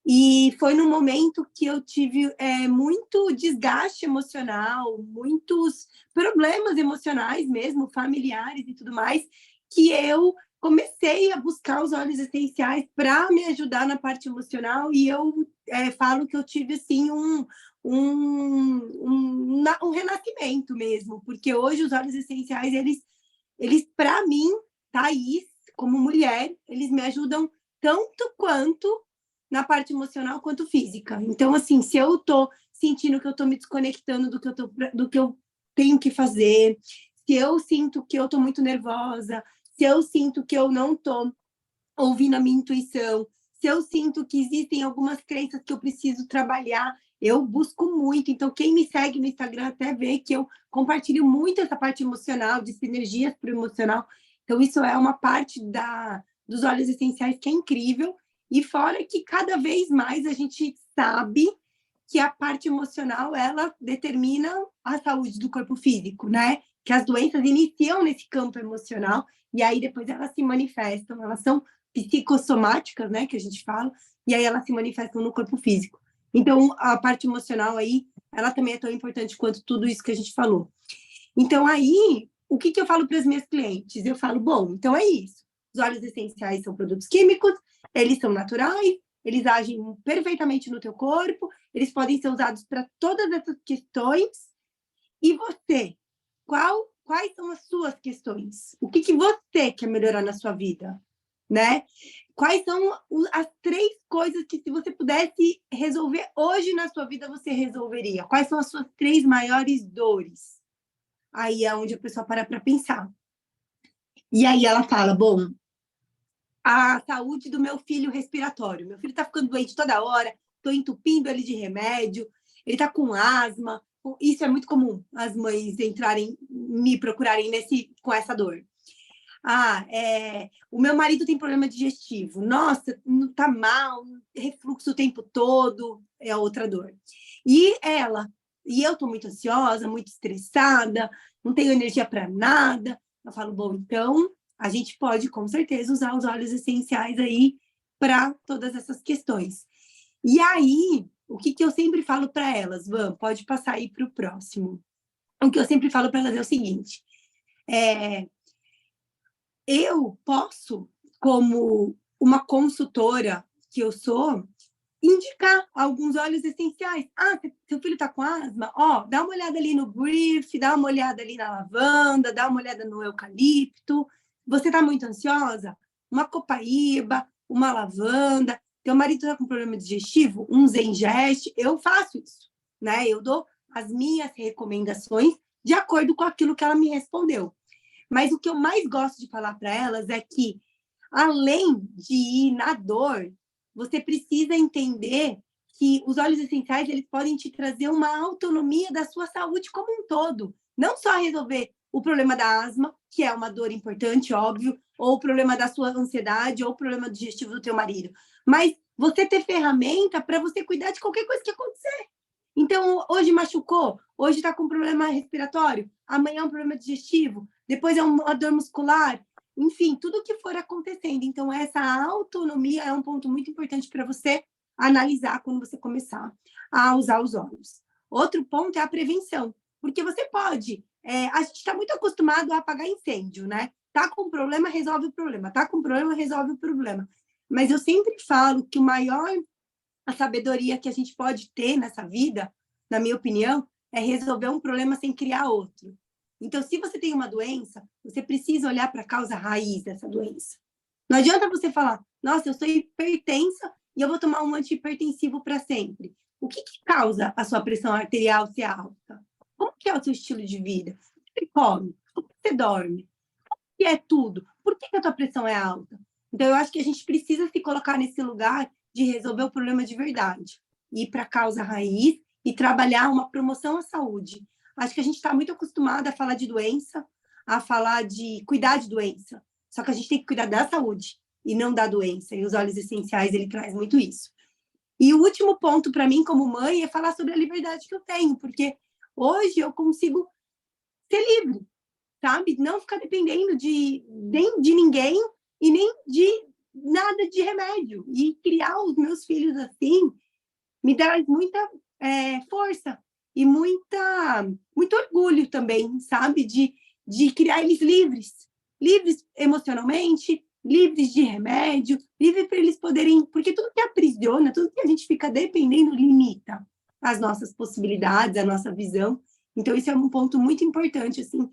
E foi no momento que eu tive muito desgaste emocional, muitos problemas emocionais mesmo, familiares e tudo mais, que eu comecei a buscar os óleos essenciais para me ajudar na parte emocional, e eu falo que eu tive assim um renascimento mesmo, porque hoje os óleos essenciais, eles para mim, Thaís, como mulher, eles me ajudam tanto quanto na parte emocional quanto física. Então, assim, se eu estou sentindo que eu estou me desconectando do que eu tenho que fazer, se eu sinto que eu estou muito nervosa, se eu sinto que eu não estou ouvindo a minha intuição, se eu sinto que existem algumas crenças que eu preciso trabalhar, eu busco muito. Então, quem me segue no Instagram até vê que eu compartilho muito essa parte emocional, de sinergias para o emocional. Então, isso é uma parte dos óleos essenciais que é incrível. E fora que cada vez mais a gente sabe que a parte emocional, ela determina a saúde do corpo físico, né? Que as doenças iniciam nesse campo emocional e aí depois elas se manifestam, elas são psicossomáticas, né, que a gente fala, e aí elas se manifestam no corpo físico. Então, a parte emocional aí, ela também é tão importante quanto tudo isso que a gente falou. Então, aí, o que eu falo para as minhas clientes? Eu falo, bom, então é isso. Os óleos essenciais são produtos químicos, eles são naturais, eles agem perfeitamente no teu corpo, eles podem ser usados para todas essas questões. E você, quais são as suas questões? O que você quer melhorar na sua vida, né? Quais são as 3 coisas que, se você pudesse resolver hoje na sua vida, você resolveria? Quais são as suas 3 maiores dores? Aí é onde a pessoa para pensar. E aí ela fala, bom, a saúde do meu filho respiratório. Meu filho está ficando doente toda hora, estou entupindo ele de remédio, ele está com asma. Isso é muito comum, as mães me procurarem com essa dor. O meu marido tem problema digestivo. Nossa, não tá mal, refluxo o tempo todo, é outra dor. E eu estou muito ansiosa, muito estressada, não tenho energia para nada. Eu falo, bom, então a gente pode, com certeza, usar os óleos essenciais aí para todas essas questões. E aí, o que eu sempre falo para elas, Van, pode passar aí para o próximo. O que eu sempre falo para elas é o seguinte, eu posso, como uma consultora que eu sou, indicar alguns óleos essenciais. Seu filho está com asma? Dá uma olhada ali no Brief, dá uma olhada ali na lavanda, dá uma olhada no eucalipto. Você está muito ansiosa? Uma copaíba, uma lavanda. Teu marido está com problema digestivo? Um Zengest. Eu faço isso, né? Eu dou as minhas recomendações de acordo com aquilo que ela me respondeu. Mas o que eu mais gosto de falar para elas é que, além de ir na dor, você precisa entender que os óleos essenciais, eles podem te trazer uma autonomia da sua saúde como um todo. Não só resolver o problema da asma, que é uma dor importante, óbvio, ou o problema da sua ansiedade, ou o problema digestivo do teu marido. Mas você ter ferramenta para você cuidar de qualquer coisa que acontecer. Então, hoje machucou, hoje está com problema respiratório, amanhã é um problema digestivo, depois é uma dor muscular, enfim, tudo o que for acontecendo. Então, essa autonomia é um ponto muito importante para você analisar quando você começar a usar os óleos. Outro ponto é a prevenção, porque você pode... a gente está muito acostumado a apagar incêndio, né? Tá com problema, resolve o problema. Tá com problema, resolve o problema. Mas eu sempre falo que a sabedoria que a gente pode ter nessa vida, na minha opinião, é resolver um problema sem criar outro. Então, se você tem uma doença, você precisa olhar para a causa raiz dessa doença. Não adianta você falar, nossa, eu sou hipertensa e eu vou tomar um antihipertensivo para sempre. O que causa a sua pressão arterial ser alta? Como que é o seu estilo de vida? O que você come? O que você dorme? O que é tudo? Por que a tua pressão é alta? Então, eu acho que a gente precisa se colocar nesse lugar de resolver o problema de verdade, ir para a causa raiz e trabalhar uma promoção à saúde. Acho que a gente está muito acostumado a falar de doença, a falar de cuidar de doença, só que a gente tem que cuidar da saúde e não da doença, e os óleos essenciais, ele traz muito isso. E o último ponto para mim, como mãe, é falar sobre a liberdade que eu tenho, porque hoje eu consigo ser livre, sabe? Não ficar dependendo nem de ninguém e nem de nada de remédio. E criar os meus filhos assim me dá muita força e muito orgulho também, sabe? De criar eles livres emocionalmente, livres de remédio, livres para eles poderem... Porque tudo que aprisiona, tudo que a gente fica dependendo, limita as nossas possibilidades, a nossa visão. Então, isso é um ponto muito importante, assim,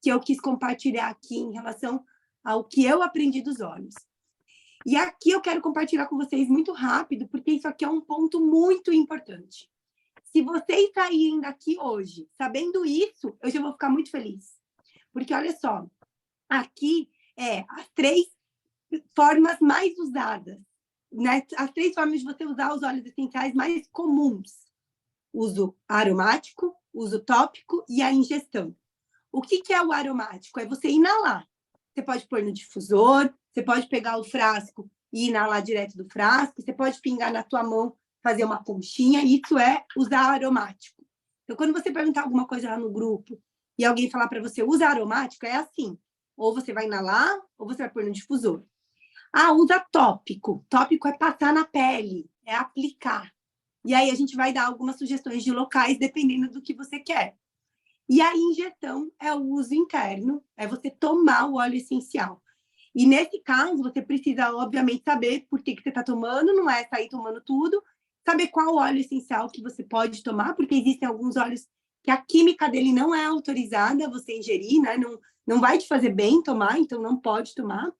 que eu quis compartilhar aqui em relação ao que eu aprendi dos óleos. E aqui eu quero compartilhar com vocês muito rápido, porque isso aqui é um ponto muito importante. Se vocês saírem daqui hoje sabendo isso, eu já vou ficar muito feliz. Porque, olha só, aqui as 3 formas mais usadas, né? As 3 formas de você usar os óleos essenciais mais comuns. Uso aromático, uso tópico e a ingestão. O que é o aromático? É você inalar. Você pode pôr no difusor, você pode pegar o frasco e inalar direto do frasco, você pode pingar na tua mão, fazer uma conchinha, isso é usar aromático. Então, quando você perguntar alguma coisa lá no grupo e alguém falar para você, usa aromático, é assim, ou você vai inalar, ou você vai pôr no difusor. Usa tópico. Tópico é passar na pele, é aplicar. E aí a gente vai dar algumas sugestões de locais, dependendo do que você quer. E a injeção é o uso interno, é você tomar o óleo essencial. E nesse caso, você precisa, obviamente, saber por que você está tomando, não é sair tomando tudo, saber qual óleo essencial que você pode tomar, porque existem alguns óleos que a química dele não é autorizada a você ingerir, né? Não vai te fazer bem tomar, então não pode tomar.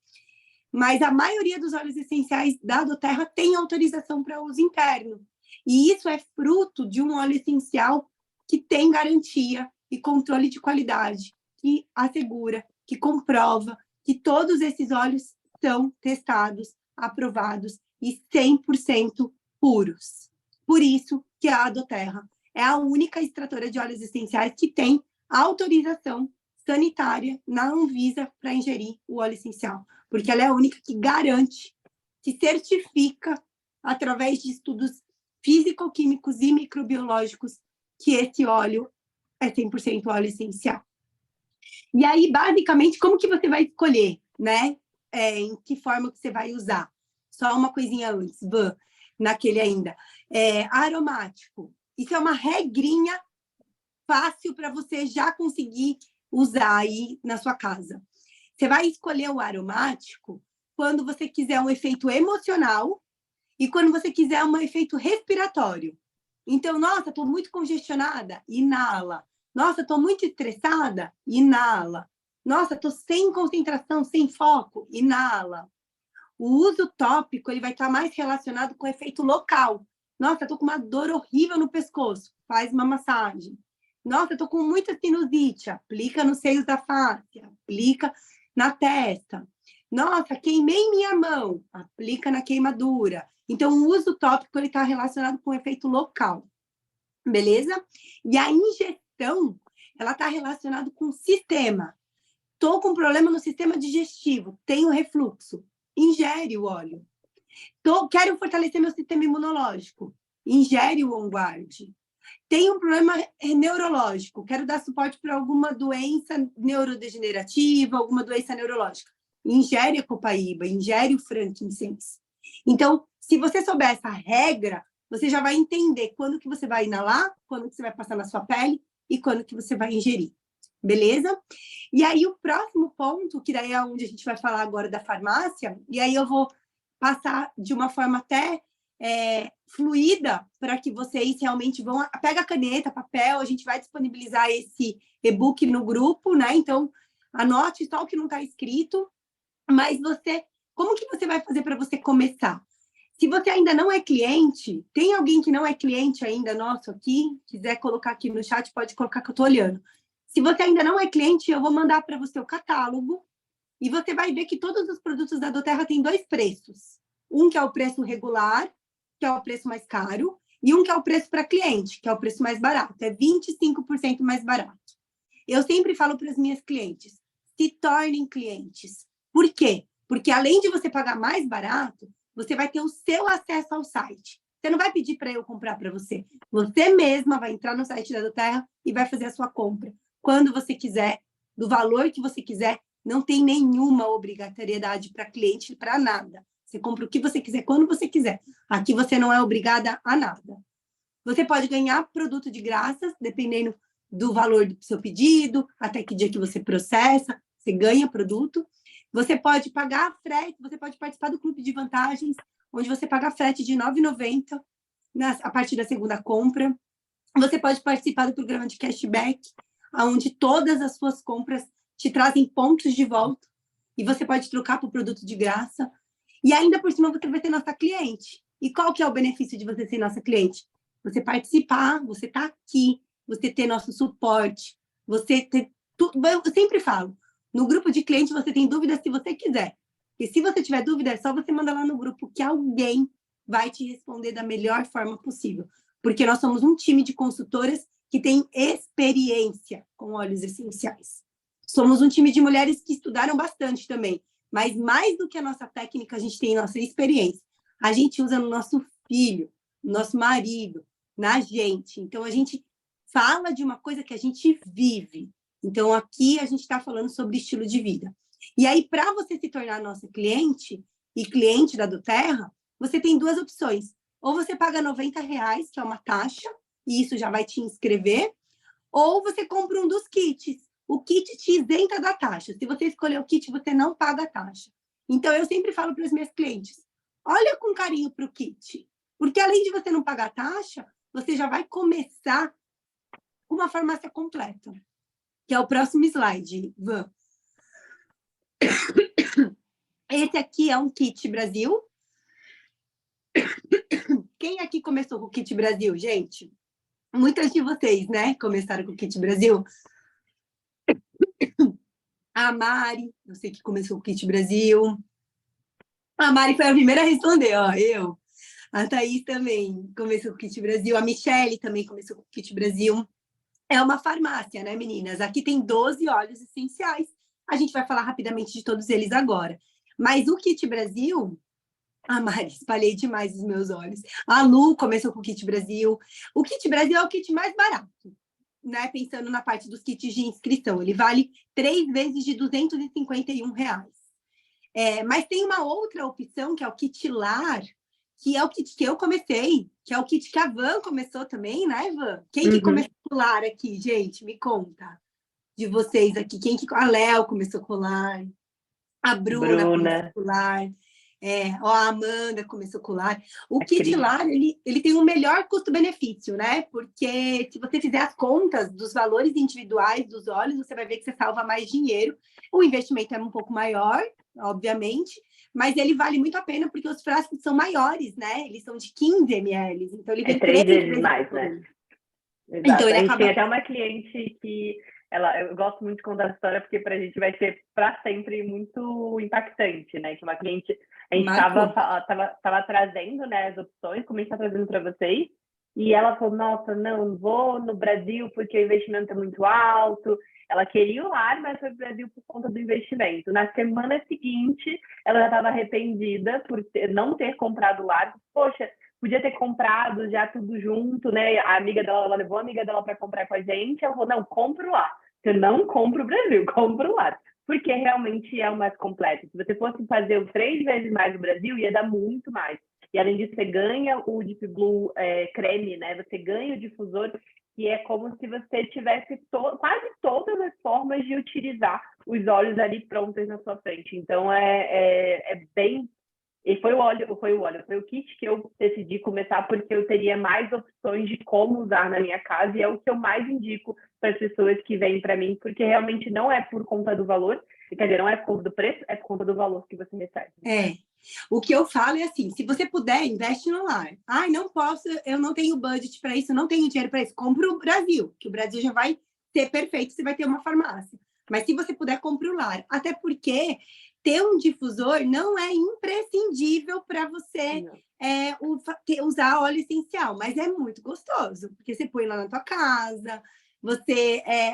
Mas a maioria dos óleos essenciais da doTERRA tem autorização para uso interno. E isso é fruto de um óleo essencial que tem garantia e controle de qualidade, que assegura, que comprova que todos esses óleos são testados, aprovados e 100% puros. Por isso que a doTERRA é a única extratora de óleos essenciais que tem autorização sanitária na Anvisa para ingerir o óleo essencial, porque ela é a única que garante, que certifica, através de estudos físico-químicos e microbiológicos, que esse óleo é 100% óleo essencial. E aí, basicamente, como que você vai escolher, né? Em que forma que você vai usar? Só uma coisinha antes, Van, naquele ainda. Aromático. Isso é uma regrinha fácil para você já conseguir usar aí na sua casa. Você vai escolher o aromático quando você quiser um efeito emocional e quando você quiser um efeito respiratório. Então, nossa, estou muito congestionada, inala. Nossa, estou muito estressada, inala. Nossa, estou sem concentração, sem foco, inala. O uso tópico ele vai estar mais relacionado com o efeito local. Nossa, estou com uma dor horrível no pescoço, faz uma massagem. Nossa, estou com muita sinusite, aplica nos seios da face, aplica na testa. Nossa, queimei minha mão, aplica na queimadura. Então, o uso tópico está relacionado com o efeito local, beleza? E a ingestão, ela está relacionada com o sistema. Estou com problema no sistema digestivo, tenho refluxo, ingere o óleo. Quero fortalecer meu sistema imunológico, ingere o On Guard. Tenho um problema neurológico, quero dar suporte para alguma doença neurodegenerativa, alguma doença neurológica. Ingere a copaíba, ingere o frankincense. Então, se você souber essa regra, você já vai entender quando que você vai inalar, quando que você vai passar na sua pele e quando que você vai ingerir. Beleza? E aí, o próximo ponto, que daí é onde a gente vai falar agora da farmácia, e aí eu vou passar de uma forma até fluida para que vocês realmente vão... Pega a caneta, papel, a gente vai disponibilizar esse e-book no grupo, né? Então, anote só o que não está escrito, mas como que você vai fazer para você começar? Se você ainda não é cliente, tem alguém que não é cliente ainda nosso aqui, quiser colocar aqui no chat, pode colocar que eu estou olhando. Se você ainda não é cliente, eu vou mandar para você o catálogo e você vai ver que todos os produtos da doTERRA têm dois preços. Um que é o preço regular, que é o preço mais caro, e um que é o preço para cliente, que é o preço mais barato. É 25% mais barato. Eu sempre falo para as minhas clientes, se tornem clientes. Por quê? Porque além de você pagar mais barato, você vai ter o seu acesso ao site. Você não vai pedir para eu comprar para você. Você mesma vai entrar no site da doTERRA e vai fazer a sua compra quando você quiser, do valor que você quiser. Não tem nenhuma obrigatoriedade para cliente, para nada. Você compra o que você quiser, quando você quiser. Aqui você não é obrigada a nada. Você pode ganhar produto de graça, dependendo do valor do seu pedido, até que dia que você processa, você ganha produto. Você pode pagar frete, você pode participar do clube de vantagens, onde você paga frete de R$ 9,90 a partir da segunda compra. Você pode participar do programa de cashback, onde todas as suas compras te trazem pontos de volta e você pode trocar por produto de graça. E ainda por cima você vai ser nossa cliente. E qual que é o benefício de você ser nossa cliente? Você participar, você tá aqui, você ter nosso suporte, você ter tudo. Eu sempre falo, no grupo de cliente você tem dúvida se você quiser. E se você tiver dúvida, é só você mandar lá no grupo que alguém vai te responder da melhor forma possível. Porque nós somos um time de consultoras que tem experiência com óleos essenciais. Somos um time de mulheres que estudaram bastante também. Mas mais do que a nossa técnica, a gente tem a nossa experiência. A gente usa no nosso filho, no nosso marido, na gente. Então, a gente fala de uma coisa que a gente vive. Então, aqui a gente está falando sobre estilo de vida. E aí, para você se tornar nossa cliente e cliente da doTERRA, você tem duas opções. Ou você paga R$90, que é uma taxa, e isso já vai te inscrever, ou você compra um dos kits. O kit te isenta da taxa. Se você escolher o kit, você não paga a taxa. Então, eu sempre falo para as minhas clientes, olha com carinho para o kit, porque além de você não pagar taxa, você já vai começar com uma farmácia completa, que é o próximo slide, Van. Esse aqui é um kit Brasil. Quem aqui começou com o kit Brasil, gente? Muitas de vocês, né, começaram com o kit Brasil. A Mari, eu sei que começou com o kit Brasil. A Mari foi a primeira a responder, ó, eu. A Thaís também começou com o Kit Brasil. A Michele também começou com o Kit Brasil. É uma farmácia, né, meninas? Aqui tem 12 óleos essenciais. A gente vai falar rapidamente de todos eles agora. Mas o Kit Brasil... Ah, Mari, espalhei demais os meus olhos. A Lu começou com o Kit Brasil. O Kit Brasil é o kit mais barato, né? Pensando na parte dos kits de inscrição. Ele vale 3 vezes de R$ 251. Mas tem uma outra opção, que é o kit lar, que é o kit que eu comecei, que é o kit que a Van começou também, né, Van? Quem que começou com o lar aqui, gente? Me conta. De vocês aqui. A Léo começou com o lar. A Bruna começou com o lar. A Amanda começou com o lar. O kit lar, ele tem um melhor custo-benefício, né? Porque se você fizer as contas dos valores individuais dos óleos, você vai ver que você salva mais dinheiro. O investimento é um pouco maior, obviamente, mas ele vale muito a pena porque os frascos são maiores, né? Eles são de 15 ml, então ele vem 3 vezes mais, né? Exato. Então, a gente tem até uma cliente que eu gosto muito de contar a história porque para a gente vai ser para sempre muito impactante, né? Que uma cliente, a gente estava trazendo, né, as opções, como a gente está trazendo para vocês, e ela falou, nossa, não vou no Brasil porque o investimento é muito alto. Ela queria o lar, mas foi para o Brasil por conta do investimento. Na semana seguinte, ela já estava arrependida por não ter comprado o lar. Poxa, podia ter comprado já tudo junto, né? A amiga dela, ela levou a amiga dela para comprar com a gente. Ela falou, não, compro lá. Você não compra o Brasil, compro lá. Porque realmente é o mais completo. Se você fosse fazer o 3 vezes mais no Brasil, ia dar muito mais. E além disso, você ganha o Deep Blue creme, né? Você ganha o difusor, que é como se você tivesse quase todas as formas de utilizar os óleos ali prontos na sua frente. Então, é bem... E foi o kit que eu decidi começar porque eu teria mais opções de como usar na minha casa e é o que eu mais indico para as pessoas que vêm para mim, porque realmente não é por conta do valor, quer dizer, não é por conta do preço, é por conta do valor que você recebe. O que eu falo é assim, se você puder, investe no lar. Ai, não posso, eu não tenho budget para isso, eu não tenho dinheiro para isso. Compre o Brasil, que o Brasil já vai ser perfeito, você vai ter uma farmácia. Mas se você puder, compre o lar. Até porque ter um difusor não é imprescindível para você usar óleo essencial, mas é muito gostoso, porque você põe lá na tua casa,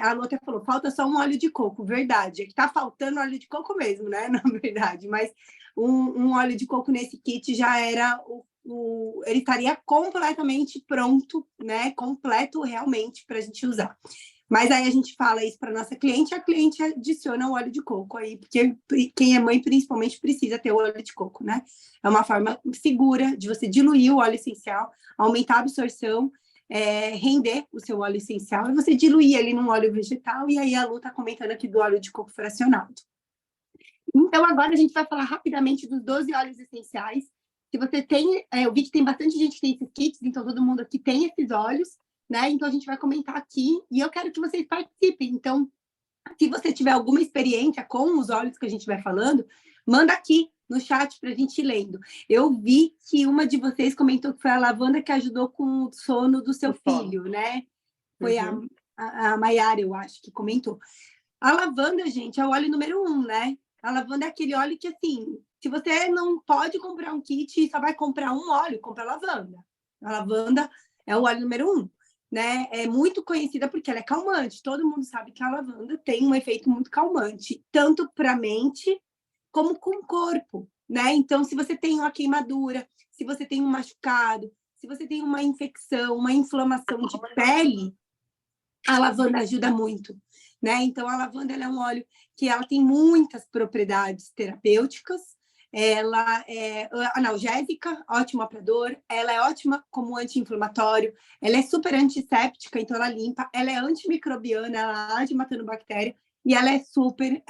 a Lu até falou, falta só um óleo de coco, verdade, é que tá faltando óleo de coco mesmo, né, na verdade, mas um óleo de coco nesse kit já era ele estaria completamente pronto, né, completo realmente para a gente usar. Mas aí a gente fala isso para nossa cliente, a cliente adiciona o óleo de coco aí, porque quem é mãe principalmente precisa ter o óleo de coco, né? É uma forma segura de você diluir o óleo essencial, aumentar a absorção, render o seu óleo essencial e você diluir ele num óleo vegetal, e aí a Lu está comentando aqui do óleo de coco fracionado. Então, agora a gente vai falar rapidamente dos 12 óleos essenciais. Se você tem, eu vi que tem bastante gente que tem esses kits, então todo mundo aqui tem esses óleos, né? Então a gente vai comentar aqui e eu quero que vocês participem. Então, se você tiver alguma experiência com os óleos que a gente vai falando, manda aqui no chat para a gente ir lendo. Eu vi que uma de vocês comentou que foi a lavanda que ajudou com o sono do seu filho, né? Foi a Maiara, eu acho, que comentou. A lavanda, gente, é o óleo número 1, né? A lavanda é aquele óleo que, assim, se você não pode comprar um kit e só vai comprar um óleo, compra a lavanda. A lavanda é o óleo número 1, né? É muito conhecida porque ela é calmante. Todo mundo sabe que a lavanda tem um efeito muito calmante, tanto para a mente como com o corpo, né? Então, se você tem uma queimadura, se você tem um machucado, se você tem uma infecção, uma inflamação de pele, a lavanda ajuda muito, né? Então, a lavanda ela é um óleo que ela tem muitas propriedades terapêuticas, ela é analgésica, ótima para dor, ela é ótima como anti-inflamatório, ela é super antisséptica, então ela limpa, ela é antimicrobiana, ela age matando bactéria, e ela é super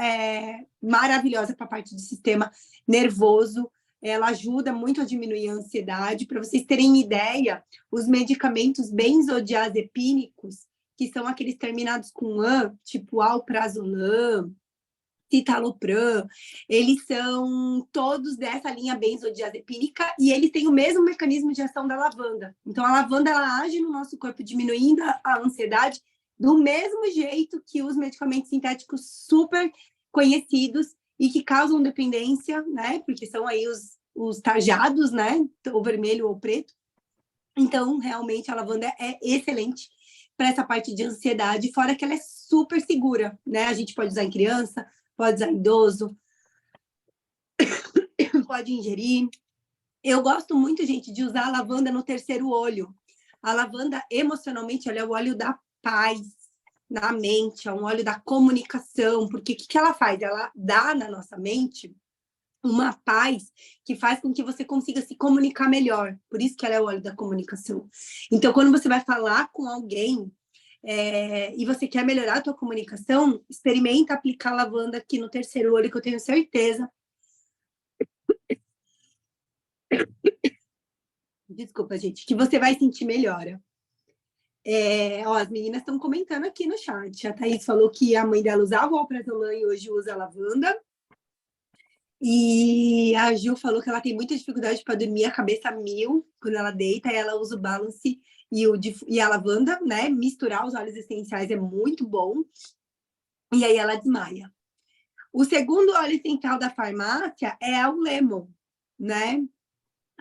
maravilhosa para a parte do sistema nervoso. Ela ajuda muito a diminuir a ansiedade. Para vocês terem ideia, os medicamentos benzodiazepínicos, que são aqueles terminados com an, tipo alprazolam, citalopram, eles são todos dessa linha benzodiazepínica e eles têm o mesmo mecanismo de ação da lavanda. Então, a lavanda ela age no nosso corpo, diminuindo a ansiedade do mesmo jeito que os medicamentos sintéticos super conhecidos e que causam dependência, né? Porque são aí os tarjados, né? Ou vermelho ou preto. Então, realmente, a lavanda é excelente para essa parte de ansiedade, fora que ela é super segura, né? A gente pode usar em criança, pode usar em idoso, pode ingerir. Eu gosto muito, gente, de usar a lavanda no terceiro olho. A lavanda, emocionalmente, ela é o óleo da paz na mente, é um óleo da comunicação, porque o que ela faz? Ela dá na nossa mente uma paz que faz com que você consiga se comunicar melhor. Por isso que ela é o óleo da comunicação. Então, quando você vai falar com alguém e você quer melhorar a tua comunicação, experimenta aplicar lavanda aqui no terceiro olho, que eu tenho certeza. Desculpa, gente, que você vai sentir melhora. As meninas estão comentando aqui no chat. A Thaís falou que a mãe dela usava o alprazolam e hoje usa a lavanda. E a Ju falou que ela tem muita dificuldade para dormir, a cabeça mil, quando ela deita, e ela usa o balance e a lavanda, né? Misturar os óleos essenciais é muito bom. E aí ela desmaia. O segundo óleo essencial da farmácia é o lemon, né?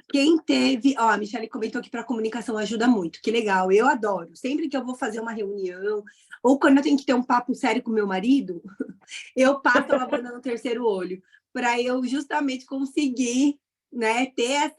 Quem teve... Ó, a Michelle comentou que para comunicação ajuda muito. Que legal, eu adoro. Sempre que eu vou fazer uma reunião, ou quando eu tenho que ter um papo sério com meu marido, eu passo a lavanda no terceiro olho, para eu justamente conseguir, né, ter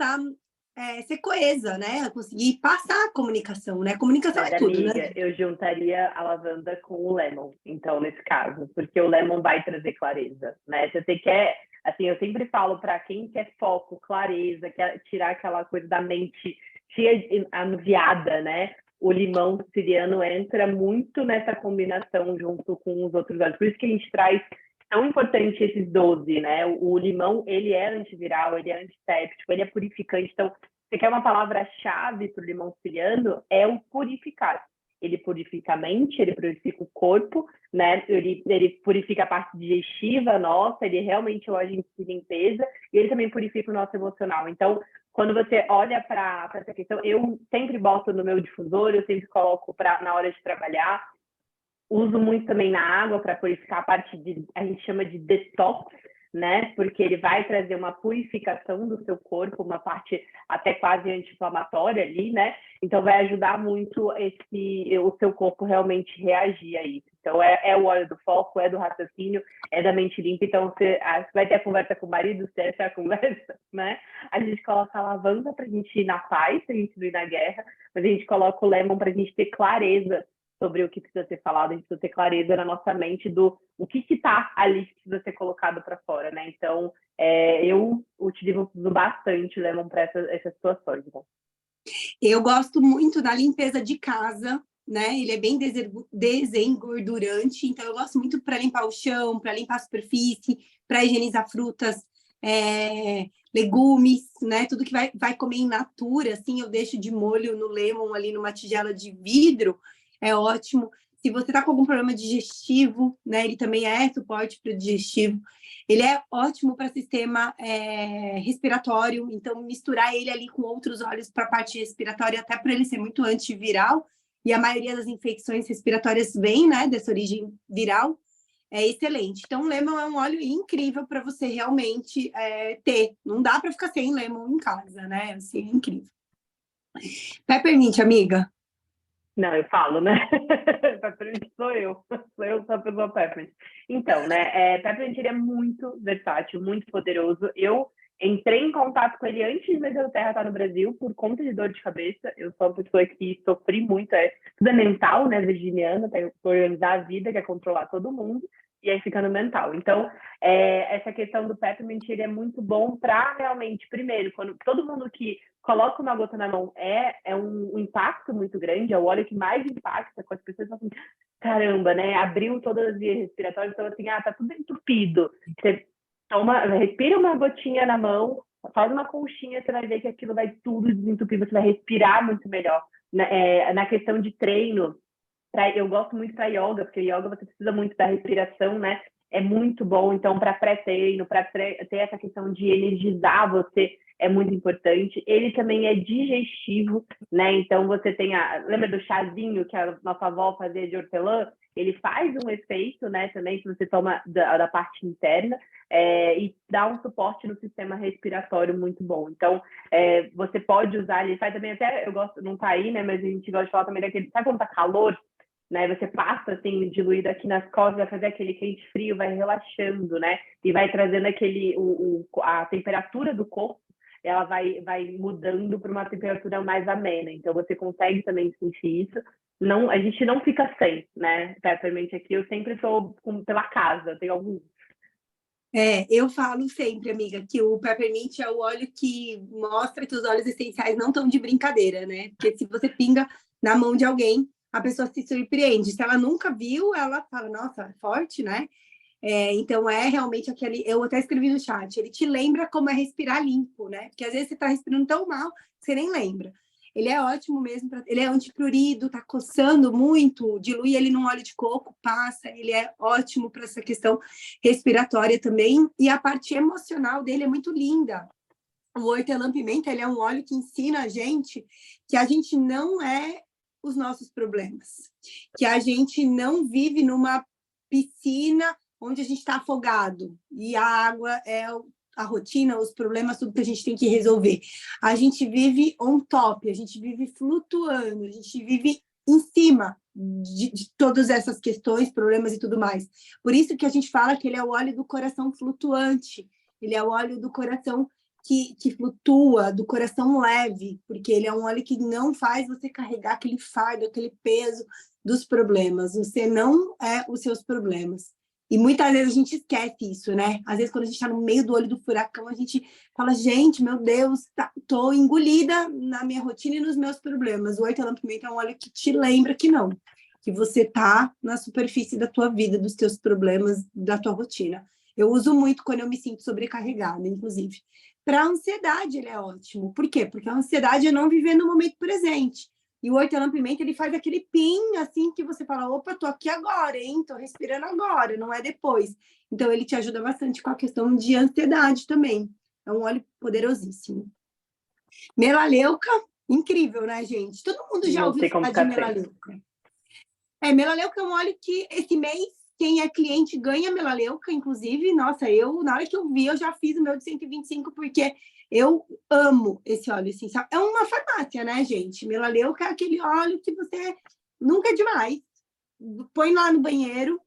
ser coesa, né? Conseguir passar a comunicação, né? Comunicação Mas, é tudo, amiga, né? eu juntaria a lavanda com o lemon, então, nesse caso, porque o lemon vai trazer clareza, né? Se você quer, assim, eu sempre falo para quem quer foco, clareza, quer tirar aquela coisa da mente cheia, anuviada, né? O limão siciliano entra muito nessa combinação junto com os outros óleos. Por isso que a gente traz tão importante esses 12, né? O limão, ele é antiviral, ele é antisséptico, ele é purificante. Então, você quer uma palavra-chave para o limão siciliano? É o purificar. Ele purifica a mente, ele purifica o corpo, né? Ele purifica a parte digestiva nossa, ele realmente é o agente de limpeza e ele também purifica o nosso emocional. Então, quando você olha para essa questão, eu sempre boto no meu difusor, eu sempre coloco na hora de trabalhar. Uso muito também na água para purificar a parte a gente chama de detox, né? Porque ele vai trazer uma purificação do seu corpo, uma parte até quase anti-inflamatória ali, né? Então vai ajudar muito o seu corpo realmente reagir a isso. Então é o óleo do foco, é do raciocínio, é da mente limpa. Então você vai ter a conversa com o marido, você essa a conversa, né? A gente coloca a lavanda para a gente ir na paz, para a gente não ir na guerra, mas a gente coloca o lemon para a gente ter clareza sobre o que precisa ser falado, a gente precisa ter clareza na nossa mente do o que está ali que precisa ser colocado para fora, né? Então, eu utilizo bastante o lemon para essas situações. Né? Eu gosto muito da limpeza de casa, né? Ele é bem desengordurante, então eu gosto muito para limpar o chão, para limpar a superfície, para higienizar frutas, legumes, né? Tudo que vai comer in natura, assim, eu deixo de molho no lemon ali numa tigela de vidro, é ótimo. Se você está com algum problema digestivo, né? Ele também é suporte para o digestivo. Ele é ótimo para sistema respiratório, então misturar ele ali com outros óleos para a parte respiratória, até para ele ser muito antiviral, e a maioria das infecções respiratórias vem, né, dessa origem viral, é excelente. Então, o lemon é um óleo incrível para você realmente ter. Não dá para ficar sem lemon em casa, né? Assim, é incrível. Peppermint, amiga. Não, eu falo, né? Peppermint sou eu sou a pessoa Peppermint. Então, né, Peppermint ele é muito versátil, muito poderoso. Eu entrei em contato com ele antes mesmo da Terra estar no Brasil, por conta de dor de cabeça. Eu sou uma pessoa que sofri muito, tudo é mental, né, virginiana, para organizar a vida, que é controlar todo mundo. e aí fica no mental. Então, essa questão do peppermint, ele é muito bom para realmente, primeiro, quando todo mundo que coloca uma gota na mão é um impacto muito grande, é o óleo que mais impacta com as pessoas, assim, caramba, né? Abriu todas as vias respiratórias, então assim, tá tudo entupido. Você respira uma gotinha na mão, faz uma conchinha, você vai ver que aquilo vai tudo desentupir, você vai respirar muito melhor. Na questão de treino, eu gosto muito para yoga, porque yoga você precisa muito da respiração, né? É muito bom. Então, para pré-treino, para ter essa questão de energizar você, é muito importante. Ele também é digestivo, né? Então, você tem lembra do chazinho que a nossa avó fazia de hortelã? Ele faz um efeito, né? Também, que você toma da parte interna, e dá um suporte no sistema respiratório muito bom. Então, você pode usar, ele faz também até, eu gosto, não tá aí, né? Mas a gente gosta de falar também daquele, sabe quando tá calor? Né? Você passa assim diluído aqui nas costas, vai fazer aquele quente frio, vai relaxando, né? E vai trazendo a temperatura do corpo, ela vai mudando para uma temperatura mais amena. Então você consegue também sentir isso. Não, a gente não fica sem, né? Peppermint aqui, eu sempre estou pela casa, tenho alguns. Eu falo sempre, amiga, que o peppermint é o óleo que mostra que os óleos essenciais não estão de brincadeira, né? Porque se você pinga na mão de alguém, a pessoa se surpreende. Se ela nunca viu, ela fala, nossa, é forte, né? Então é realmente aquele. Eu até escrevi no chat, ele te lembra como é respirar limpo, né? Porque às vezes você está respirando tão mal que você nem lembra. Ele é ótimo mesmo, ele é antiprurido, tá coçando muito, dilui ele num óleo de coco, passa, ele é ótimo para essa questão respiratória também, e a parte emocional dele é muito linda. O hortelã-pimenta, ele é um óleo que ensina a gente que a gente não é os nossos problemas, que a gente não vive numa piscina onde a gente está afogado, e a água é a rotina, os problemas, tudo que a gente tem que resolver. A gente vive on top, a gente vive flutuando, a gente vive em cima de todas essas questões, problemas e tudo mais. Por isso que a gente fala que ele é o óleo do coração flutuante, ele é o óleo do coração que flutua, do coração leve, porque ele é um óleo que não faz você carregar aquele fardo, aquele peso dos problemas. Você não é os seus problemas. E muitas vezes a gente esquece isso, né? Às vezes, quando a gente está no meio do olho do furacão, a gente fala, gente, meu Deus, tô engolida na minha rotina e nos meus problemas. O hortelã-pimenta é um óleo que te lembra que não, que você tá na superfície da tua vida, dos teus problemas, da tua rotina. Eu uso muito quando eu me sinto sobrecarregada, inclusive. Para a ansiedade, ele é ótimo. Por quê? Porque a ansiedade é não viver no momento presente. E o hortelã-pimenta, ele faz aquele pim, assim, que você fala, opa, tô aqui agora, hein? Tô respirando agora, não é depois. Então, ele te ajuda bastante com a questão de ansiedade também. É um óleo poderosíssimo. Melaleuca, incrível, né, gente? Todo mundo já ouviu falar de melaleuca. Melaleuca é um óleo que, esse mês, quem é cliente ganha melaleuca, inclusive. Nossa, na hora que eu vi, eu já fiz o meu de 125, porque eu amo esse óleo essencial. É uma farmácia, né, gente? Melaleuca é aquele óleo que você nunca é demais. Põe lá no banheiro,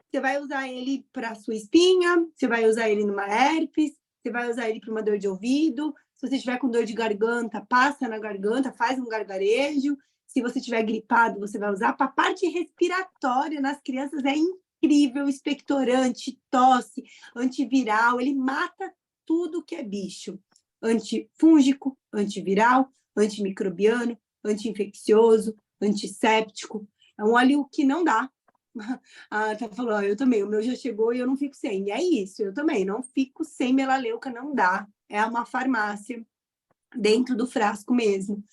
você vai usar ele para sua espinha, você vai usar ele numa herpes, você vai usar ele para uma dor de ouvido. Se você tiver com dor de garganta, passa na garganta, faz um gargarejo. Se você tiver gripado, você vai usar. Para a parte respiratória nas crianças é incrível, expectorante, tosse, antiviral, ele mata tudo que é bicho. Antifúngico, antiviral, antimicrobiano, anti-infeccioso, antisséptico. É um óleo que não dá. Tá falando, eu também, o meu já chegou e eu não fico sem. E é isso, eu também, não fico sem melaleuca, não dá. É uma farmácia dentro do frasco mesmo.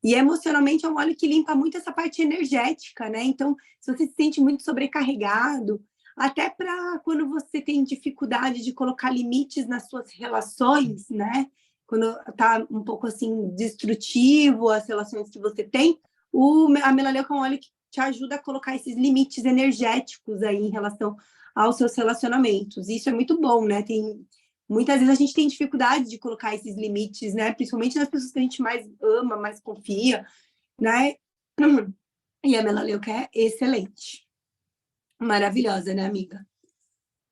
E emocionalmente é um óleo que limpa muito essa parte energética, né? Então, se você se sente muito sobrecarregado, até para quando você tem dificuldade de colocar limites nas suas relações, né? Quando tá um pouco assim destrutivo as relações que você tem, a melaleuca é um óleo que te ajuda a colocar esses limites energéticos aí em relação aos seus relacionamentos. Isso é muito bom, né? Muitas vezes a gente tem dificuldade de colocar esses limites, né? Principalmente nas pessoas que a gente mais ama, mais confia, né? E a melaleuca é excelente. Maravilhosa, né, amiga?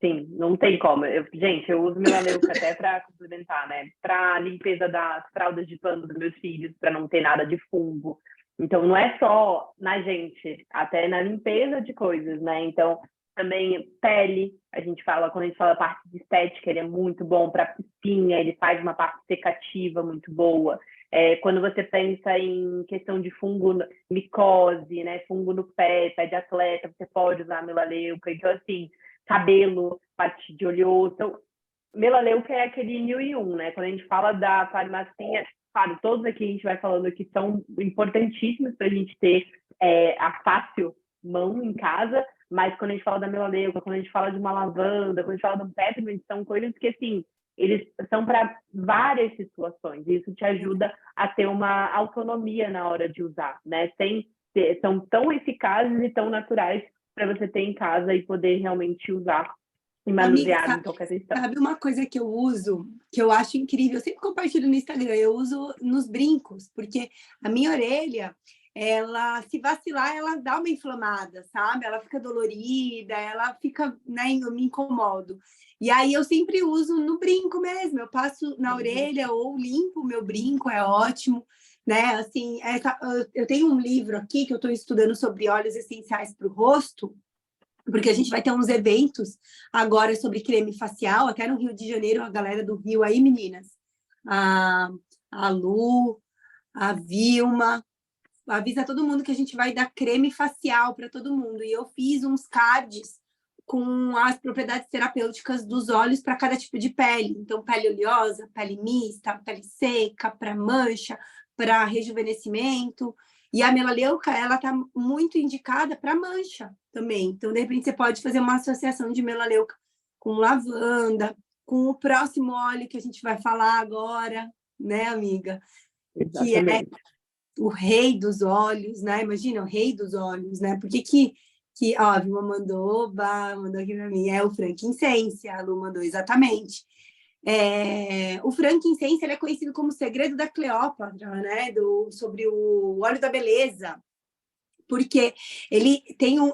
Sim, não tem como. Gente, eu uso melaleuca até para complementar, né? Para limpeza das fraldas de pano dos meus filhos, para não ter nada de fungo. Então, não é só na gente, até na limpeza de coisas, né? Então, Também pele, quando a gente fala parte de estética, ele é muito bom para espinha, ele faz uma parte secativa muito boa. Quando você pensa em questão de fungo, micose, né, fungo no pé de atleta, você pode usar melaleuca. Então, assim, cabelo, parte de oleoso. Então, melaleuca é aquele 1001, né? Quando a gente fala da farmacinha, claro, todos aqui a gente vai falando que são importantíssimos para a gente ter a fácil mão em casa, mas quando a gente fala da melaleuca, quando a gente fala de uma lavanda, quando a gente fala de um peppermint, são coisas que, assim, eles são para várias situações. E isso te ajuda a ter uma autonomia na hora de usar, né? São tão eficazes e tão naturais para você ter em casa e poder realmente usar e manusear Amiga, em qualquer questão. sabe uma coisa que eu uso, que eu acho incrível? Eu sempre compartilho no Instagram, eu uso nos brincos, porque a minha orelha, ela, se vacilar, ela dá uma inflamada, sabe? Ela fica dolorida, ela fica, né, eu me incomodo. E aí eu sempre uso no brinco mesmo, eu passo na orelha ou limpo o meu brinco, é ótimo, né? Assim, eu tenho um livro aqui que eu estou estudando sobre óleos essenciais para o rosto, porque a gente vai ter uns eventos agora sobre creme facial, até no Rio de Janeiro, a galera do Rio aí, meninas. A, a Lu, a Vilma, avisa todo mundo que a gente vai dar creme facial para todo mundo. E eu fiz uns cards com as propriedades terapêuticas dos óleos para cada tipo de pele. Então, pele oleosa, pele mista, pele seca, para mancha, para rejuvenescimento. E a melaleuca, ela está muito indicada para mancha também. Então, de repente, você pode fazer uma associação de melaleuca com lavanda, com o próximo óleo que a gente vai falar agora, né, amiga? Que é Exatamente. o rei dos óleos, né? Imagina, o rei dos óleos, né? Por ó, a Vilma mandou aqui para mim, é o frankincense, a Lu mandou exatamente. O frankincense, ele é conhecido como o segredo da Cleópatra, né? Sobre o óleo da beleza, porque ele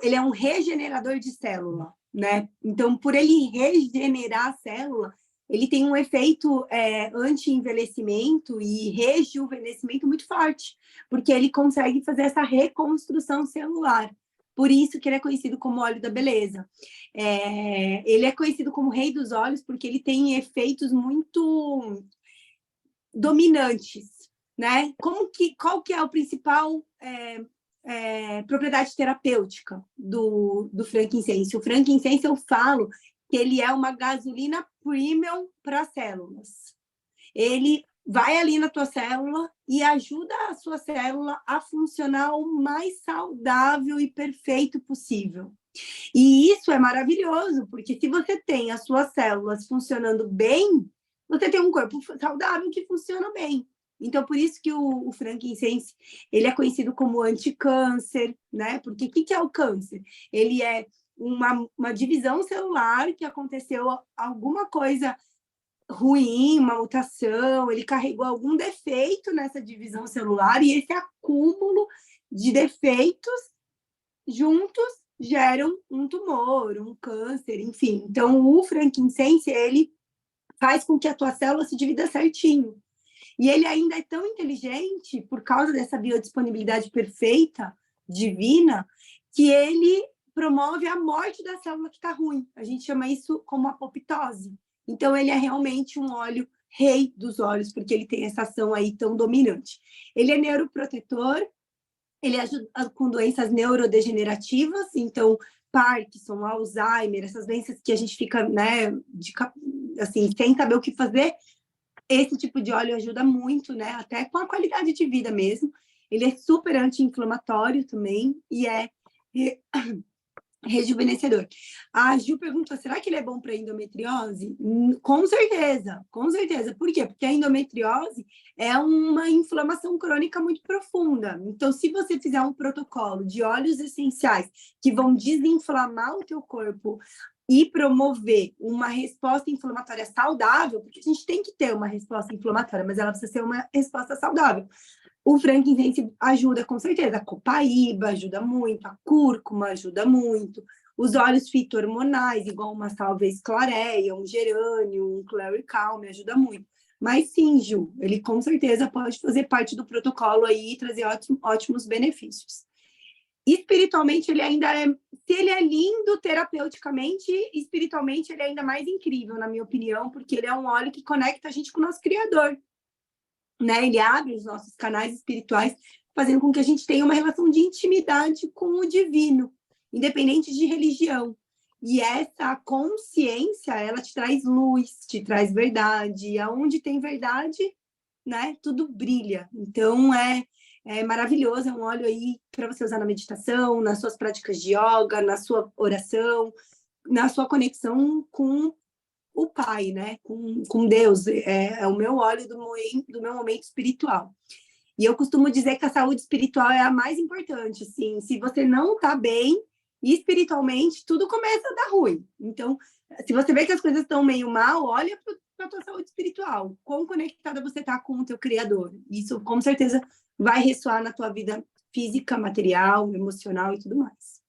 é um regenerador de célula, né? Então, por ele regenerar a célula, ele tem um efeito anti-envelhecimento e rejuvenescimento muito forte, porque ele consegue fazer essa reconstrução celular. Por isso que ele é conhecido como óleo da beleza. Ele é conhecido como rei dos óleos porque ele tem efeitos muito dominantes, né? Qual que é o principal propriedade terapêutica do frankincense? O frankincense, eu falo que ele é uma gasolina premium para células. Ele vai ali na tua célula e ajuda a sua célula a funcionar o mais saudável e perfeito possível. E isso é maravilhoso, porque se você tem as suas células funcionando bem, você tem um corpo saudável que funciona bem. Então, por isso que o frankincense, ele é conhecido como anticâncer, né? Porque o que é o câncer? Ele é uma divisão celular que aconteceu alguma coisa ruim, uma mutação, ele carregou algum defeito nessa divisão celular e esse acúmulo de defeitos juntos geram um tumor, um câncer, enfim. Então, o frankincense, ele faz com que a tua célula se divida certinho. E ele ainda é tão inteligente, por causa dessa biodisponibilidade perfeita, divina, que ele promove a morte da célula que está ruim. A gente chama isso como apoptose. Então, ele é realmente um óleo rei dos óleos, porque ele tem essa ação aí tão dominante. Ele é neuroprotetor, ele ajuda com doenças neurodegenerativas, então Parkinson, Alzheimer, essas doenças que a gente fica, né, assim, sem saber o que fazer. Esse tipo de óleo ajuda muito, né, até com a qualidade de vida mesmo. Ele é super anti-inflamatório também e é rejuvenescedor. A Gil perguntou, será que ele é bom para endometriose? Com certeza, com certeza. Por quê? Porque a endometriose é uma inflamação crônica muito profunda. Então, se você fizer um protocolo de óleos essenciais que vão desinflamar o teu corpo e promover uma resposta inflamatória saudável, porque a gente tem que ter uma resposta inflamatória, mas ela precisa ser uma resposta saudável. O frankincense ajuda com certeza, a copaíba ajuda muito, a cúrcuma ajuda muito, os óleos fito-hormonais, igual uma salvia esclareia, um gerânio, um clary calm, ajuda muito. Mas sim, Ju, ele com certeza pode fazer parte do protocolo aí e trazer ótimos benefícios. espiritualmente ele ainda é, se ele é lindo terapeuticamente, espiritualmente ele é ainda mais incrível, na minha opinião, porque ele é um óleo que conecta a gente com o nosso Criador, né? Ele abre os nossos canais espirituais, fazendo com que a gente tenha uma relação de intimidade com o divino, independente de religião. E essa consciência, ela te traz luz, te traz verdade. E aonde tem verdade, né, tudo brilha. Então, é maravilhoso, é um óleo aí para você usar na meditação, nas suas práticas de yoga, na sua oração, na sua conexão com o Pai, né, com Deus. É o meu óleo do meu momento espiritual. E eu costumo dizer que a saúde espiritual é a mais importante, assim. Se você não está bem espiritualmente, tudo começa a dar ruim. Então, se você vê que as coisas estão meio mal, olha para a tua saúde espiritual. Quão conectada você está com o teu Criador. Isso, com certeza, vai ressoar na tua vida física, material, emocional e tudo mais.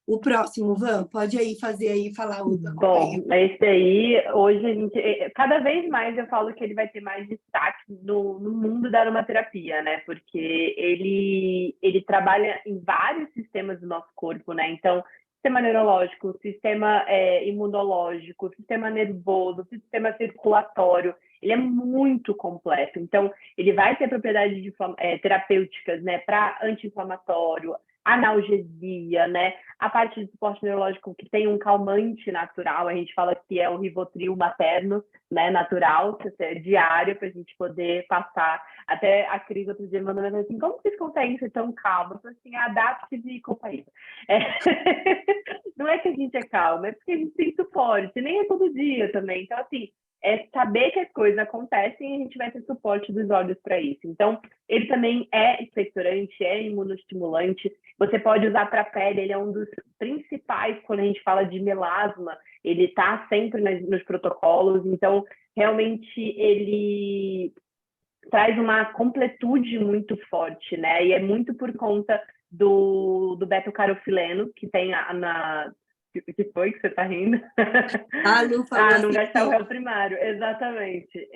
O próximo, Van, pode aí fazer aí, falar o da Bom, esse aí, hoje a gente, cada vez mais eu falo que ele vai ter mais destaque no mundo da aromaterapia, né? Porque ele trabalha em vários sistemas do nosso corpo, né? Então, sistema neurológico, sistema imunológico, sistema nervoso, sistema circulatório, ele é muito completo. Então, ele vai ter propriedades terapêuticas, né? Para anti-inflamatório, analgesia, né? A parte de suporte neurológico que tem um calmante natural, a gente fala que é o Rivotril materno, né, natural, que é diário, para a gente poder passar. Até a Cris outro dia mandou assim, como vocês conseguem ser tão calma? Eu falei assim, adapte-se e companhia. Não é que a gente é calma, é porque a gente tem suporte, nem é todo dia também. Então, assim, é saber que as coisas acontecem e a gente vai ter suporte dos olhos para isso. Então, ele também é expectorante, é imunostimulante. Você pode usar para a pele, ele é um dos principais quando a gente fala de melasma. Ele está sempre nos protocolos. Então, realmente, ele traz uma completude muito forte, né? E é muito por conta do beta-carofileno, que tem que foi que você tá rindo? A Lu falou não assim, gastar o réu primário. Exatamente.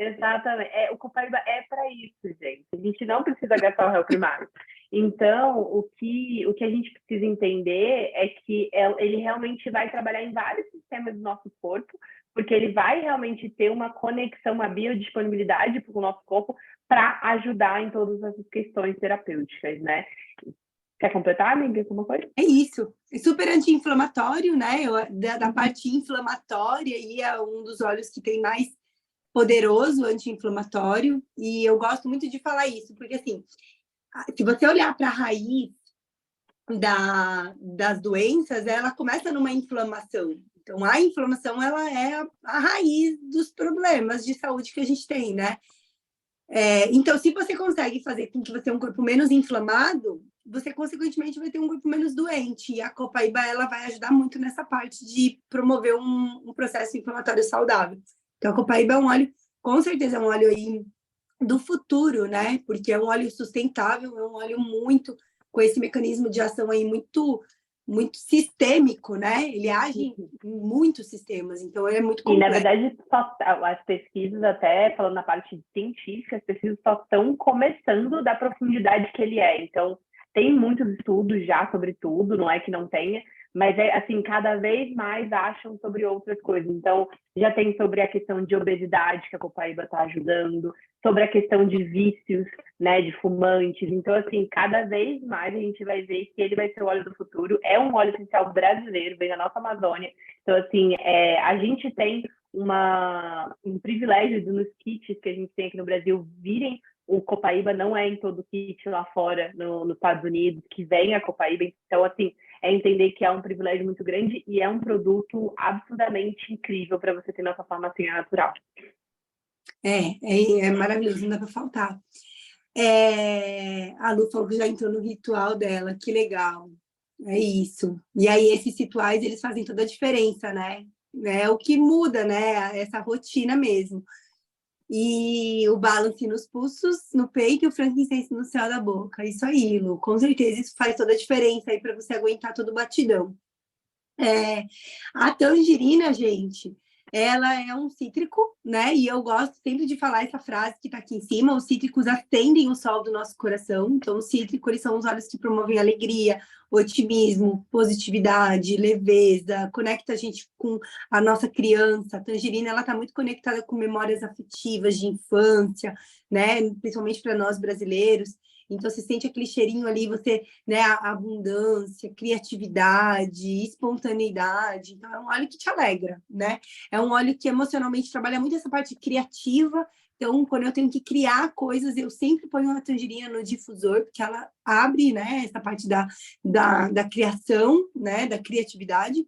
O Copaíba é para isso, gente. A gente não precisa gastar o réu primário. Então, o que a gente precisa entender é que ele realmente vai trabalhar em vários sistemas do nosso corpo, porque ele vai realmente ter uma conexão, uma biodisponibilidade para o nosso corpo para ajudar em todas essas questões terapêuticas, né? Quer completar, amiga, alguma coisa? É isso. É super anti-inflamatório, né? Da parte inflamatória, e é um dos óleos que tem mais poderoso anti-inflamatório. E eu gosto muito de falar isso, porque assim, se você olhar para a raiz das doenças, ela começa numa inflamação. Então, a inflamação, ela é a raiz dos problemas de saúde que a gente tem, né? Então, se você consegue fazer com que você tenha um corpo menos inflamado, você, consequentemente, vai ter um corpo menos doente. E a Copaíba, ela vai ajudar muito nessa parte de promover um processo inflamatório saudável. Então, a Copaíba é um óleo, com certeza, é um óleo aí do futuro, né? Porque é um óleo sustentável, é um óleo muito com esse mecanismo de ação aí muito sistêmico, né? Ele age em muitos sistemas, então ele é muito complexo. E, na verdade, as pesquisas, até falando na parte científica, as pesquisas só estão começando da profundidade que ele é. Então, tem muitos estudos já sobre tudo, não é que não tenha, mas assim, cada vez mais acham sobre outras coisas. Então, já tem sobre a questão de obesidade, que a Copaíba está ajudando, sobre a questão de vícios, né, de fumantes. Então, assim, cada vez mais a gente vai ver que ele vai ser o óleo do futuro. É um óleo essencial brasileiro, vem da nossa Amazônia. Então, assim, a gente tem um privilégio nos kits que a gente tem aqui no Brasil virem. O Copaíba não é em todo kit lá fora, nos Estados Unidos, que vem a Copaíba. Então, assim, é entender que é um privilégio muito grande e é um produto absolutamente incrível para você ter na sua farmácia natural. É maravilhoso, não dá para faltar. A Lu falou que já entrou no ritual dela, que legal. É isso. E aí, esses rituais, eles fazem toda a diferença, né? É o que muda, né? Essa rotina mesmo. E o balance nos pulsos, no peito, e o frankincense no céu da boca. Isso aí, Lu. Com certeza, isso faz toda a diferença aí para você aguentar todo o batidão. A tangerina, gente, ela é um cítrico, né? E eu gosto sempre de falar essa frase que está aqui em cima: os cítricos acendem o sol do nosso coração. Então, os cítricos, eles são os óleos que promovem alegria, otimismo, positividade, leveza, conecta a gente com a nossa criança. A tangerina, ela está muito conectada com memórias afetivas de infância, né? Principalmente para nós brasileiros. Então, você sente aquele cheirinho ali, você, né, a abundância, criatividade, espontaneidade. Então, é um óleo que te alegra, né? É um óleo que emocionalmente trabalha muito essa parte criativa. Então, quando eu tenho que criar coisas, eu sempre ponho a tangerina no difusor, porque ela abre, né, essa parte da criação, né, da criatividade.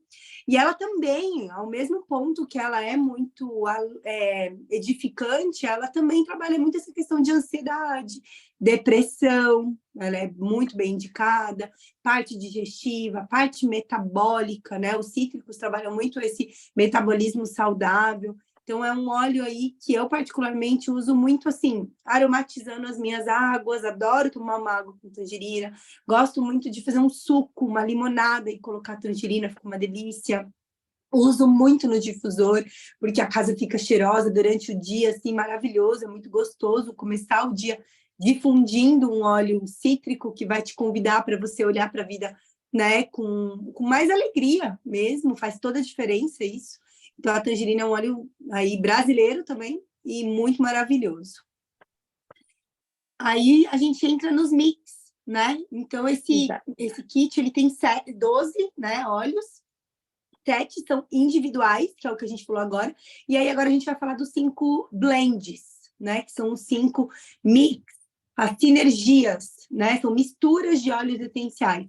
E ela também, ao mesmo ponto que ela é muito edificante, ela também trabalha muito essa questão de ansiedade, depressão, ela é muito bem indicada, parte digestiva, parte metabólica, né? Os cítricos trabalham muito esse metabolismo saudável. Então, é um óleo aí que eu particularmente uso muito assim, aromatizando as minhas águas, adoro tomar uma água com tangerina, gosto muito de fazer um suco, uma limonada e colocar tangerina, fica uma delícia. Uso muito no difusor, porque a casa fica cheirosa durante o dia, assim, maravilhoso, é muito gostoso começar o dia difundindo um óleo cítrico que vai te convidar para você olhar para a vida, né, com mais alegria mesmo, faz toda a diferença isso. Então, a tangerina é um óleo aí brasileiro também e muito maravilhoso. Aí a gente entra nos mix, né? Então, esse kit, ele tem 12, né, óleos. 7 são individuais, que é o que a gente falou agora. E aí, agora a gente vai falar dos 5 blends, né? Que são os 5 mix, as sinergias, né? São misturas de óleos essenciais.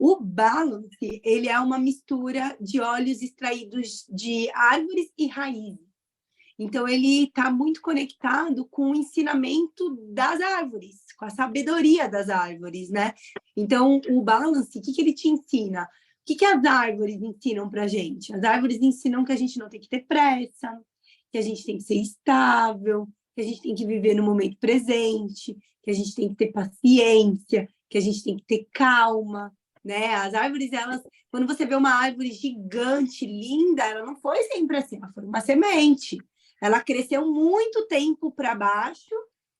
O Balance, ele é uma mistura de óleos extraídos de árvores e raízes. Então, ele está muito conectado com o ensinamento das árvores, com a sabedoria das árvores, né? Então, o Balance, o que ele te ensina? O que as árvores ensinam para a gente? As árvores ensinam que a gente não tem que ter pressa, que a gente tem que ser estável, que a gente tem que viver no momento presente, que a gente tem que ter paciência, que a gente tem que ter calma, né? As árvores, elas, quando você vê uma árvore gigante, linda, ela não foi sempre assim, ela foi uma semente. Ela cresceu muito tempo para baixo,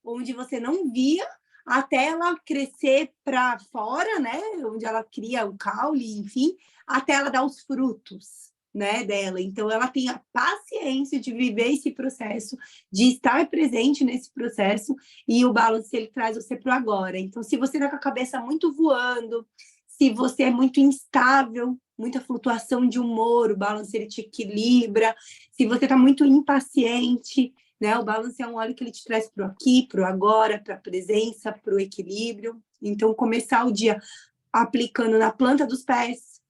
onde você não via, até ela crescer para fora, né? Onde ela cria o caule, enfim, até ela dar os frutos, né, dela. Então, ela tem a paciência de viver esse processo, de estar presente nesse processo, e o Balance, ele traz você para o agora. Então, se você está com a cabeça muito voando, se você é muito instável, muita flutuação de humor, o Balance, ele te equilibra. Se você está muito impaciente, né? O Balance é um óleo que ele te traz para o aqui, para o agora, para a presença, para o equilíbrio. Então, começar o dia aplicando na planta dos pés,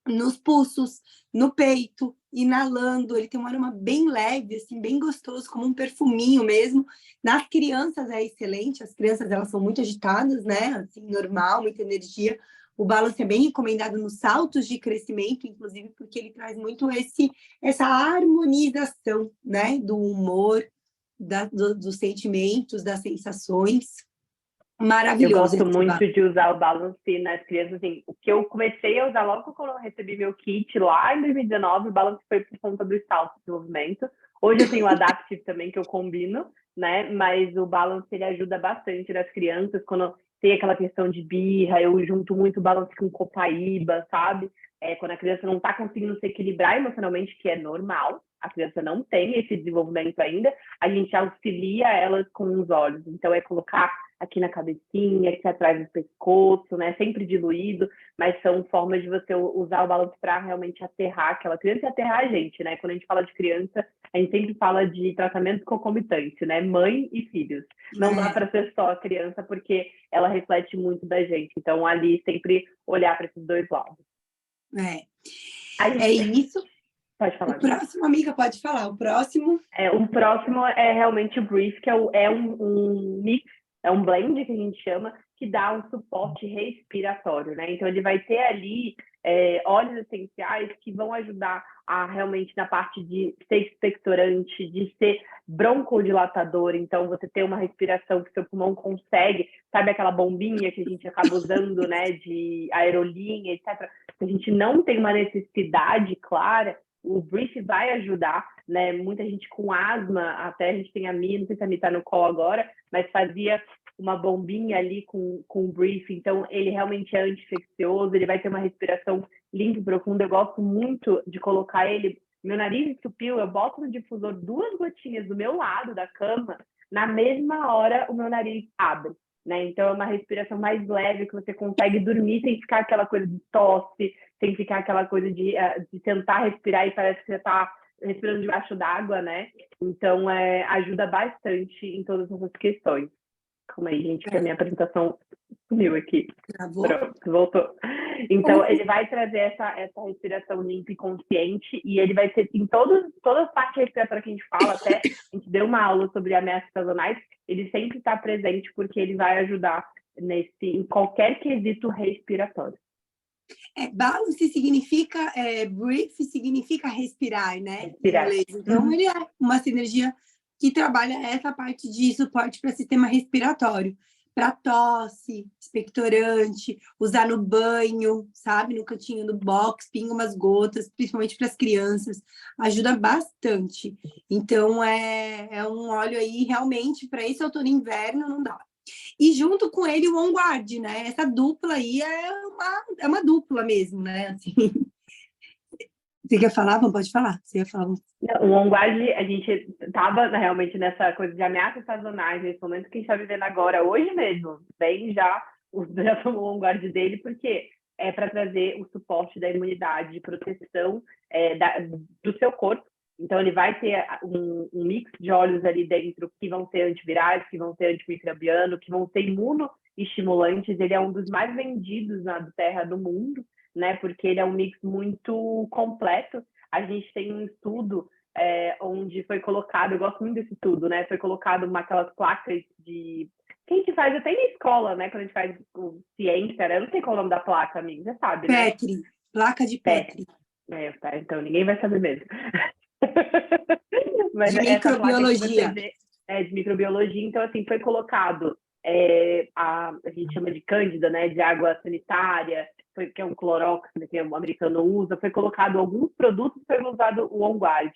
nos pulsos, no peito, inalando. Ele tem um aroma bem leve, assim, bem gostoso, como um perfuminho mesmo. Nas crianças é excelente, as crianças, elas são muito agitadas, né? Assim, normal, muita energia. O Balance é bem recomendado nos saltos de crescimento, inclusive porque ele traz muito essa harmonização, né? Do humor, dos sentimentos, das sensações. Eu Maravilhoso gosto esse muito Balance. de usar o Balance nas crianças, assim, o que eu comecei a usar logo quando eu recebi meu kit lá em 2019, o Balance foi por conta do Stalk Desenvolvimento. Hoje eu tenho o Adaptive também, que eu combino, né? Mas o Balance, ele ajuda bastante nas crianças, quando tem aquela questão de birra, eu junto muito o Balance com copaíba, sabe? Quando a criança não está conseguindo se equilibrar emocionalmente, que é normal, a criança não tem esse desenvolvimento ainda, a gente auxilia elas com os olhos. Então, é colocar aqui na cabecinha, aqui atrás do pescoço, né? Sempre diluído, mas são formas de você usar o Balance para realmente aterrar aquela criança e aterrar a gente, né? Quando a gente fala de criança, a gente sempre fala de tratamento concomitante, né? Mãe e filhos. Não dá para ser só a criança, porque ela reflete muito da gente. Então, ali, sempre olhar para esses dois lados. É isso. Pode falar. O próximo, amiga, pode falar. O próximo. O próximo é realmente o Brief, que é um mix, é um blend que a gente chama, que dá um suporte respiratório, né? Então, ele vai ter ali óleos essenciais que vão ajudar a realmente na parte de ser expectorante, de ser broncodilatador. Então, você ter uma respiração que seu pulmão consegue, sabe aquela bombinha que a gente acaba usando, né, de aerolinha, etc. A gente não tem uma necessidade clara o Brief vai ajudar, né? Muita gente com asma, até a gente tem a Mi, não sei se a Mi tá no call agora, mas fazia uma bombinha ali com o Brief, então ele realmente é anti-infeccioso, ele vai ter uma respiração limpa e profunda. Eu gosto muito de colocar ele, meu nariz entupiu, eu boto no difusor 2 gotinhas do meu lado da cama, na mesma hora o meu nariz abre, né? Então é uma respiração mais leve, que você consegue dormir sem ficar aquela coisa de tosse, sem ficar aquela coisa de tentar respirar e parece que você está respirando debaixo d'água, né? Então ajuda bastante em todas essas questões. Calma aí, gente, que a minha apresentação sumiu aqui. Travou? Pronto, voltou. Então, ele vai trazer essa respiração limpa e consciente, e ele vai ser em todas as partes respiratórias que a gente fala, até a gente deu uma aula sobre ameaças sazonais, ele sempre está presente porque ele vai ajudar em qualquer quesito respiratório. Balance significa, breathe significa respirar, né? Respirar. Em inglês. Então, ele é uma sinergia que trabalha essa parte de suporte para sistema respiratório, para tosse, expectorante, usar no banho, sabe? No cantinho do box, pinga umas gotas, principalmente para as crianças, ajuda bastante. Então, é um óleo aí, realmente, para esse outono e inverno, não dá. E junto com ele o On Guard, né? Essa dupla aí é uma dupla mesmo, né? Assim. Você quer falar? Pode falar. Você ia falar. O On Guard, a gente estava realmente nessa coisa de ameaças sazonais, nesse momento que a gente está vivendo agora, hoje mesmo, bem já tomou o On Guard dele, porque é para trazer o suporte da imunidade, de proteção do seu corpo. Então, ele vai ter um mix de óleos ali dentro que vão ser antivirais, que vão ser antimicrobianos, que vão ser imunoestimulantes. Ele é um dos mais vendidos na terra do mundo, né? Porque ele é um mix muito completo. A gente tem um estudo onde foi colocado, eu gosto muito desse estudo, né? Foi colocado aquelas placas de... que a gente faz até na escola, né? Quando a gente faz ciência, né? Eu não sei qual é o nome da placa, amigo, você sabe, né? Petri, placa de Petri. Tá, então ninguém vai saber mesmo. Mas de microbiologia. De microbiologia, então assim, foi colocado a gente chama de cândida, né, de água sanitária, que é um clorox, né, que o americano usa, foi colocado alguns produtos, foi usado o On Guard.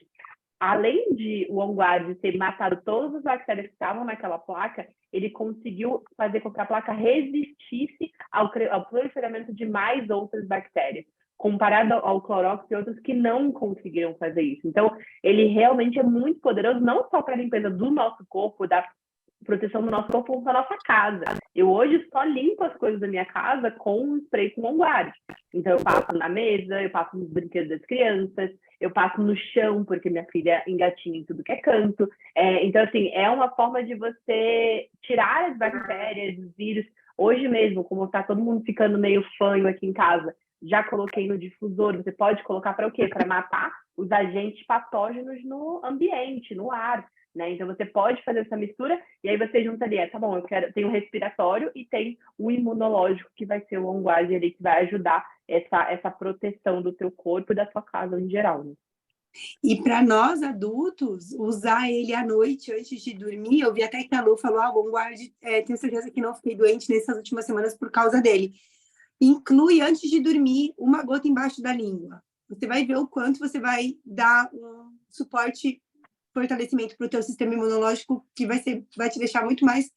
Além de o On Guard ter matado todas as bactérias que estavam naquela placa, ele conseguiu fazer com que a placa resistisse ao proliferamento de mais outras bactérias, comparado ao Clorox e outros que não conseguiram fazer isso. Então, ele realmente é muito poderoso, não só para a limpeza do nosso corpo, da proteção do nosso corpo, como da nossa casa. Eu hoje só limpo as coisas da minha casa com um spray com On Guard. Então, eu passo na mesa, eu passo nos brinquedos das crianças, eu passo no chão, porque minha filha engatinha em tudo que é canto. Então, assim, é uma forma de você tirar as bactérias, os vírus. Hoje mesmo, como está todo mundo ficando meio fanho aqui em casa, já coloquei no difusor. Você pode colocar para o quê? Para matar os agentes patógenos no ambiente, no ar, né? Então, você pode fazer essa mistura e aí você junta ali, tá bom, tenho o respiratório e tem o imunológico, que vai ser o On Guard ali, que vai ajudar essa proteção do teu corpo e da tua casa em geral, né? E para nós adultos, usar ele à noite antes de dormir, eu vi até que a Lu falou, On Guard, tenho certeza que não fiquei doente nessas últimas semanas por causa dele. Inclui antes de dormir uma gota embaixo da língua. Você vai ver o quanto você vai dar um suporte, fortalecimento para o teu sistema imunológico, que vai te deixar muito mais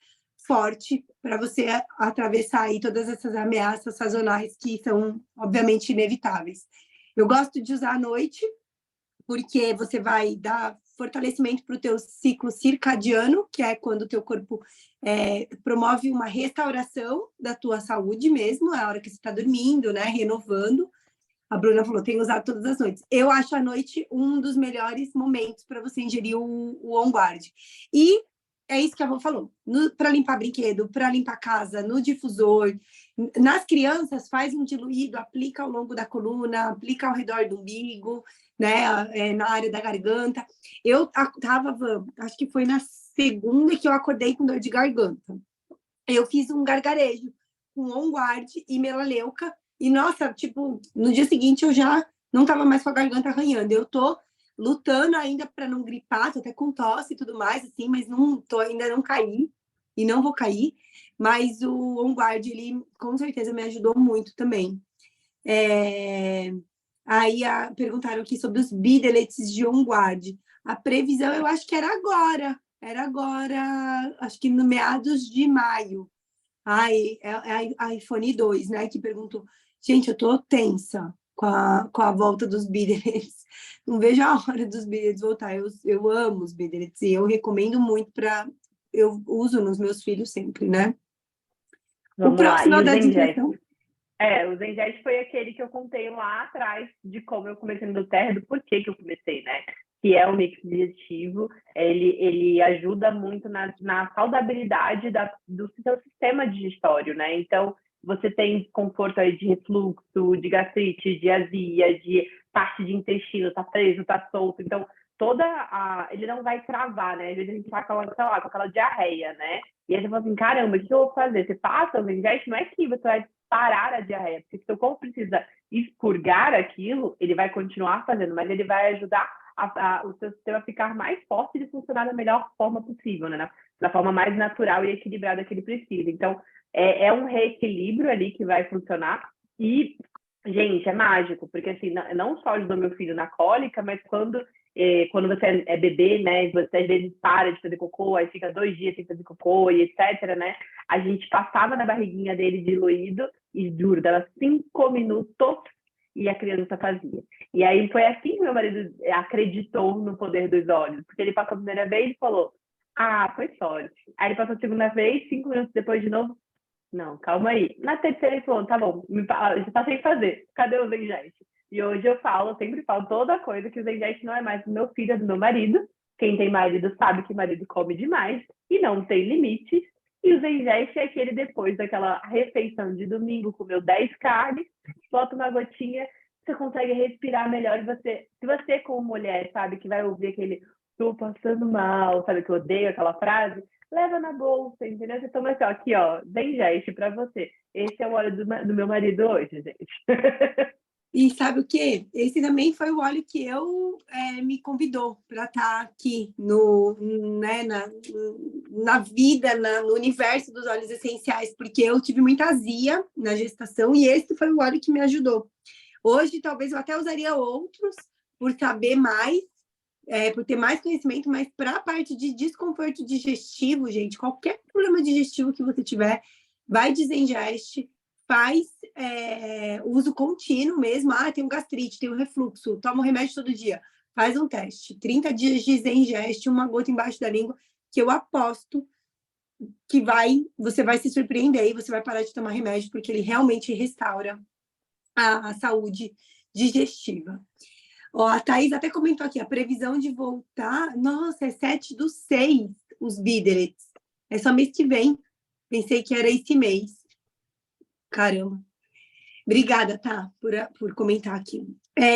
forte para você atravessar aí todas essas ameaças sazonais que são, obviamente, inevitáveis. Eu gosto de usar à noite, porque você vai dar fortalecimento para o teu ciclo circadiano, que é quando o teu corpo promove uma restauração da tua saúde mesmo, é a hora que você está dormindo, né, renovando. A Bruna falou, tem usado todas as noites. Eu acho a noite um dos melhores momentos para você ingerir o On Guard. E é isso que a avó falou, para limpar brinquedo, para limpar casa, no difusor. Nas crianças, faz um diluído, aplica ao longo da coluna, aplica ao redor do umbigo, né, na área da garganta. Eu estava, acho que foi na segunda que eu acordei com dor de garganta. Eu fiz um gargarejo com On Guard e melaleuca, e nossa, tipo, no dia seguinte eu já não estava mais com a garganta arranhando. Eu tô lutando ainda para não gripar, tô até com tosse e tudo mais, assim, mas ainda não caí e não vou cair. Mas o On Guard, ele com certeza me ajudou muito também. Aí perguntaram aqui sobre os bideletes de On-Guard. A previsão, eu acho que era agora, acho que no meados de maio. Ai, é a iPhone 2, né, que perguntou. Gente, eu tô tensa com a volta dos bideletes. Não vejo a hora dos bideletes voltar. Eu amo os bideletes e eu recomendo muito para... Eu uso nos meus filhos sempre, né? O Vamos lá. próximo E é o o da Zengest? direção. O Zengest foi aquele que eu contei lá atrás de como eu comecei no Terra, do porquê que eu comecei, né? Que é o mix digestivo, ele ajuda muito na saudabilidade do seu sistema digestório, né? Então, você tem conforto aí de refluxo, de gastrite, de azia, de parte de intestino, tá preso, tá solto. Então, ele não vai travar, né? Às vezes a gente tá com aquela diarreia, né? E aí você fala assim, caramba, o que eu vou fazer? Você passa o Zengest, não é que você vai parar a diarreia, porque se o corpo precisa expurgar aquilo, ele vai continuar fazendo, mas ele vai ajudar o seu sistema a ficar mais forte e funcionar da melhor forma possível, né? Da forma mais natural e equilibrada que ele precisa. Então, é um reequilíbrio ali que vai funcionar e, gente, é mágico, porque assim, não só ajudou meu filho na cólica, mas quando você é bebê, né, você às vezes para de fazer cocô, aí fica 2 dias sem fazer cocô e etc, né? A gente passava na barriguinha dele diluído e juro, dava 5 minutos e a criança fazia. E aí foi assim que meu marido acreditou no poder dos olhos, porque ele passou a primeira vez e falou, foi sorte. Aí ele passou a segunda vez, 5 minutos depois de novo, não, calma aí. Na terceira ele falou, tá bom, já passei a fazer, cadê o Zengest? E hoje eu sempre falo toda coisa que o Zengest não é mais do meu filho, é do meu marido. Quem tem marido sabe que marido come demais e não tem limites. E o Zengest é aquele depois daquela refeição de domingo, comeu 10 carnes, bota uma gotinha, você consegue respirar melhor. Se você como mulher, sabe, que vai ouvir aquele tô passando mal, sabe, que eu odeio aquela frase, leva na bolsa, entendeu? Você toma assim, ó, aqui, ó, Zengest pra você. Esse é o óleo do meu marido hoje, gente. E sabe o quê? Esse também foi o óleo que me convidou para estar aqui né, na vida, no universo dos óleos essenciais, porque eu tive muita azia na gestação e esse foi o óleo que me ajudou. Hoje, talvez eu até usaria outros, por saber mais, por ter mais conhecimento, mas para a parte de desconforto digestivo, gente, qualquer problema digestivo que você tiver, vai de Zengest, faz uso contínuo mesmo. Tem um gastrite, tem um refluxo, toma um remédio todo dia. Faz um teste. 30 dias de Zengest, uma gota embaixo da língua, que eu aposto que você vai se surpreender e você vai parar de tomar remédio, porque ele realmente restaura a saúde digestiva. Ó, a Thaís até comentou aqui, a previsão de voltar, nossa, é 7/6, os bideletes. É só mês que vem. Pensei que era esse mês. Caramba. Obrigada, tá, por comentar aqui.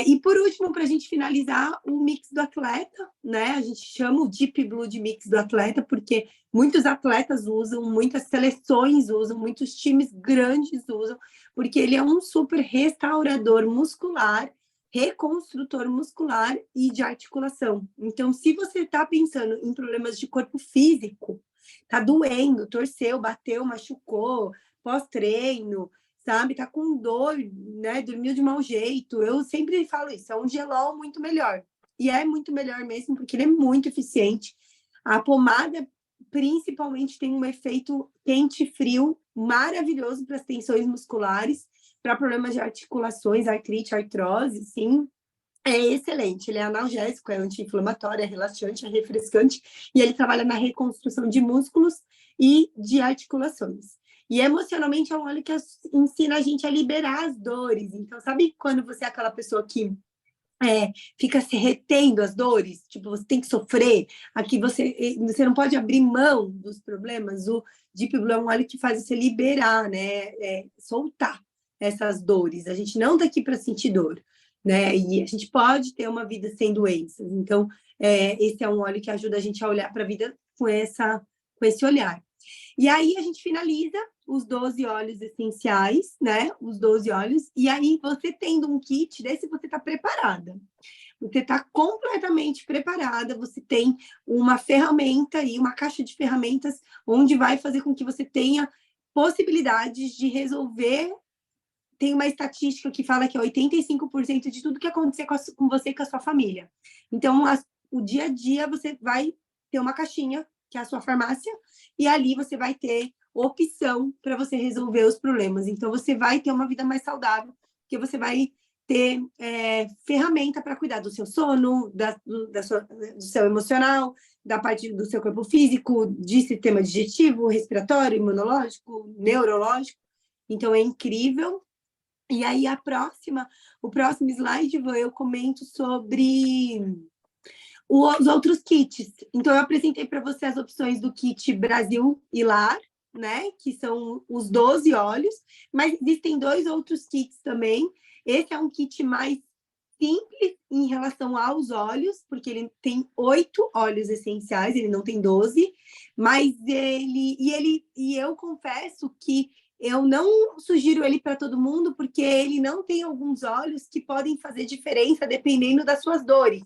E por último, para a gente finalizar, o mix do atleta, né? A gente chama o Deep Blue de mix do atleta, porque muitos atletas usam, muitas seleções usam, muitos times grandes usam, porque ele é um super restaurador muscular, reconstrutor muscular e de articulação. Então, se você está pensando em problemas de corpo físico, tá doendo, torceu, bateu, machucou, pós-treino, sabe? Tá com dor, né? Dormiu de mau jeito. Eu sempre falo isso, é um gelol muito melhor. E é muito melhor mesmo, porque ele é muito eficiente. A pomada, principalmente, tem um efeito quente-frio maravilhoso para as tensões musculares, para problemas de articulações, artrite, artrose, sim. É excelente, ele é analgésico, é anti-inflamatório, é relaxante, é refrescante, e ele trabalha na reconstrução de músculos e de articulações. E emocionalmente é um óleo que ensina a gente a liberar as dores. Então, sabe quando você é aquela pessoa que fica se retendo as dores? Tipo, você tem que sofrer. Aqui você não pode abrir mão dos problemas. O Deep Blue é um óleo que faz você liberar, né? Soltar essas dores. A gente não está aqui para sentir dor, né? E a gente pode ter uma vida sem doenças. Então, esse é um óleo que ajuda a gente a olhar para a vida com esse olhar. E aí a gente finaliza os 12 óleos essenciais, né? Os 12 óleos. E aí, você tendo um kit desse, você está preparada. Você está completamente preparada, você tem uma ferramenta e uma caixa de ferramentas onde vai fazer com que você tenha possibilidades de resolver tem uma estatística que fala que é 85% de tudo que acontecer com você e com a sua família. Então, o dia a dia, você vai ter uma caixinha, que é a sua farmácia, e ali você vai ter opção para você resolver os problemas. Então, você vai ter uma vida mais saudável, porque você vai ter ferramenta para cuidar do seu sono, do seu emocional, da parte do seu corpo físico, de sistema digestivo, respiratório, imunológico, neurológico. Então, é incrível. E aí, o próximo slide, eu comento sobre os outros kits. Então, eu apresentei para você as opções do kit Brasil e Lar, né? Que são os 12 óleos, mas existem 2 outros kits também. Esse é um kit mais simples em relação aos óleos, porque ele tem 8 óleos essenciais, ele não tem 12, mas eu confesso que eu não sugiro ele para todo mundo, porque ele não tem alguns óleos que podem fazer diferença dependendo das suas dores.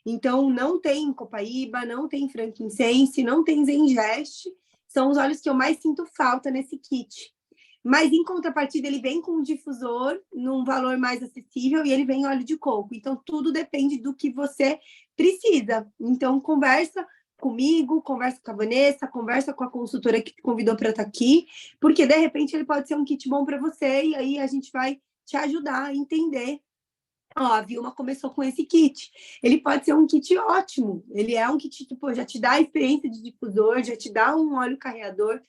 Então, não tem copaíba, não tem frankincense, não tem zengeste. São os óleos que eu mais sinto falta nesse kit. Mas, em contrapartida, ele vem com um difusor num valor mais acessível e ele vem óleo de coco. Então, tudo depende do que você precisa. Então, conversa comigo, conversa com a Vanessa, conversa com a consultora que te convidou para estar aqui, porque, de repente, ele pode ser um kit bom para você e aí a gente vai te ajudar a entender. Ó, a Vilma começou com esse kit. Ele pode ser um kit ótimo. Ele é um kit, tipo, já te dá a experiência de difusor, já te dá um óleo carreador.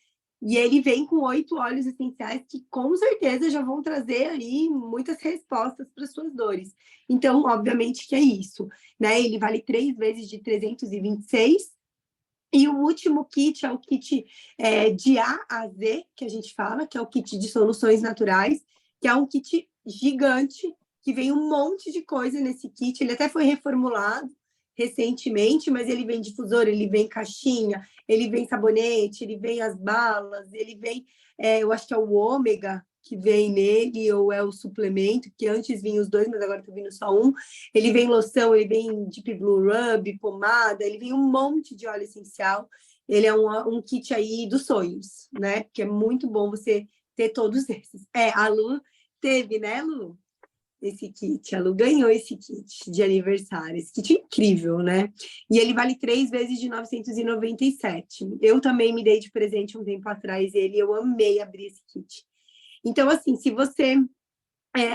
E ele vem com 8 óleos essenciais que, com certeza, já vão trazer aí muitas respostas para suas dores. Então, obviamente que é isso, né? Ele vale 3 vezes de 326. E o último kit é o kit de A a Z, que a gente fala, que é o kit de soluções naturais, que é um kit gigante, que vem um monte de coisa nesse kit. Ele até foi reformulado recentemente, mas ele vem difusor, ele vem caixinha, ele vem sabonete, ele vem as balas, ele vem, eu acho que é o ômega que vem nele, ou é o suplemento, que antes vinha os 2, mas agora tá vindo só um. Ele vem loção, ele vem Deep Blue Rub, pomada, ele vem um monte de óleo essencial. Ele é um kit aí dos sonhos, né? Que é muito bom você ter todos esses. A Lu teve, né, Lu? Esse kit, a Lu ganhou esse kit de aniversário, esse kit é incrível, né? E ele vale 3 vezes de 997. Eu também me dei de presente um tempo atrás ele, eu amei abrir esse kit. Então, assim, se você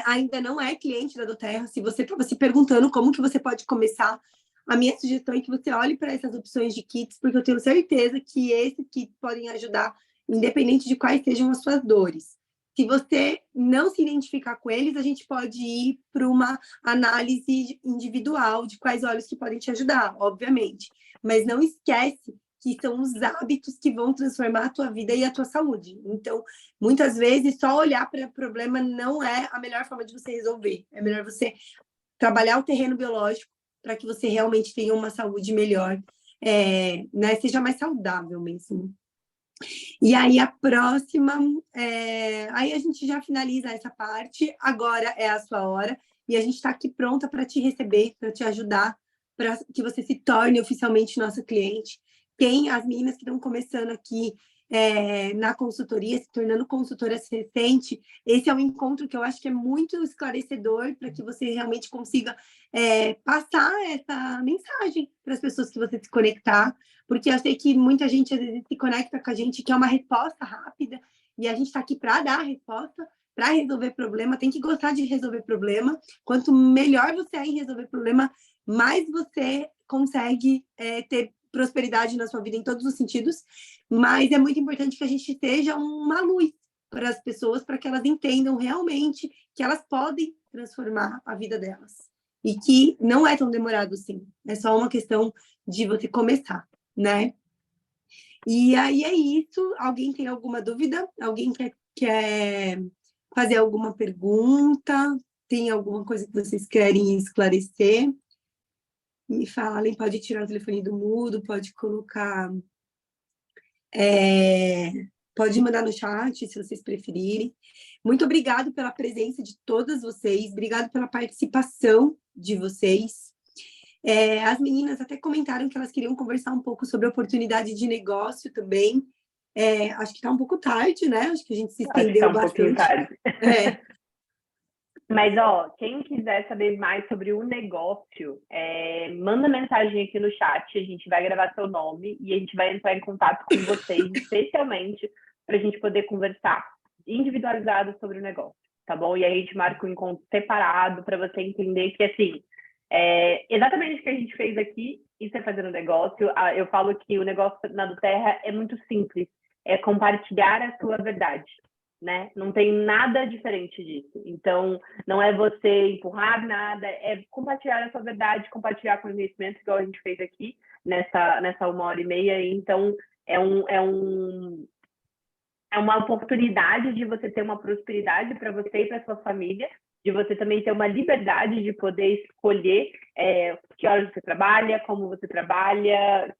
ainda não é cliente da Doterra, se você estava se perguntando como que você pode começar, a minha sugestão é que você olhe para essas opções de kits, porque eu tenho certeza que esses kits podem ajudar, independente de quais sejam as suas dores. Se você não se identificar com eles, a gente pode ir para uma análise individual de quais óleos que podem te ajudar, obviamente. Mas não esquece que são os hábitos que vão transformar a tua vida e a tua saúde. Então, muitas vezes, só olhar para o problema não é a melhor forma de você resolver. É melhor você trabalhar o terreno biológico para que você realmente tenha uma saúde melhor, né? Seja mais saudável mesmo. E aí, a próxima... aí a gente já finaliza essa parte. Agora é a sua hora. E a gente está aqui pronta para te receber, para te ajudar, para que você se torne oficialmente nossa cliente. As meninas que estão começando aqui na consultoria, se tornando consultora recente, esse é um encontro que eu acho que é muito esclarecedor para que você realmente consiga passar essa mensagem para as pessoas que você se conectar, porque eu sei que muita gente às vezes se conecta com a gente, quer uma resposta rápida, e a gente está aqui para dar a resposta, para resolver problema, tem que gostar de resolver problema. Quanto melhor você é em resolver problema, mais você consegue ter prosperidade na sua vida em todos os sentidos, mas é muito importante que a gente seja uma luz para as pessoas, para que elas entendam realmente que elas podem transformar a vida delas. E que não é tão demorado assim, é só uma questão de você começar, né? E aí é isso. Alguém tem alguma dúvida? Alguém quer fazer alguma pergunta? Tem alguma coisa que vocês querem esclarecer? Me falem, pode tirar o telefone do mudo, pode colocar... pode mandar no chat, se vocês preferirem. Muito obrigado pela presença de todas vocês, obrigado pela participação de vocês. As meninas até comentaram que elas queriam conversar um pouco sobre oportunidade de negócio também. Acho que está um pouco tarde, né? Acho que a gente se estendeu bastante. Pouquinho tarde. Mas, ó, quem quiser saber mais sobre o negócio, manda mensagem aqui no chat, a gente vai gravar seu nome e a gente vai entrar em contato com vocês, especialmente para a gente poder conversar individualizado sobre o negócio, tá bom? E aí a gente marca um encontro separado para você entender que, assim, exatamente o que a gente fez aqui, isso é fazer um negócio. Eu falo que o negócio na do Terra é muito simples, é compartilhar a sua verdade. Né? Não tem nada diferente disso. Então, não é você empurrar nada, é compartilhar a sua verdade, compartilhar conhecimento, igual a gente fez aqui nessa 1h30. Então, é uma oportunidade de você ter uma prosperidade para você e para sua família, de você também ter uma liberdade de poder escolher que horas você trabalha, como você trabalha,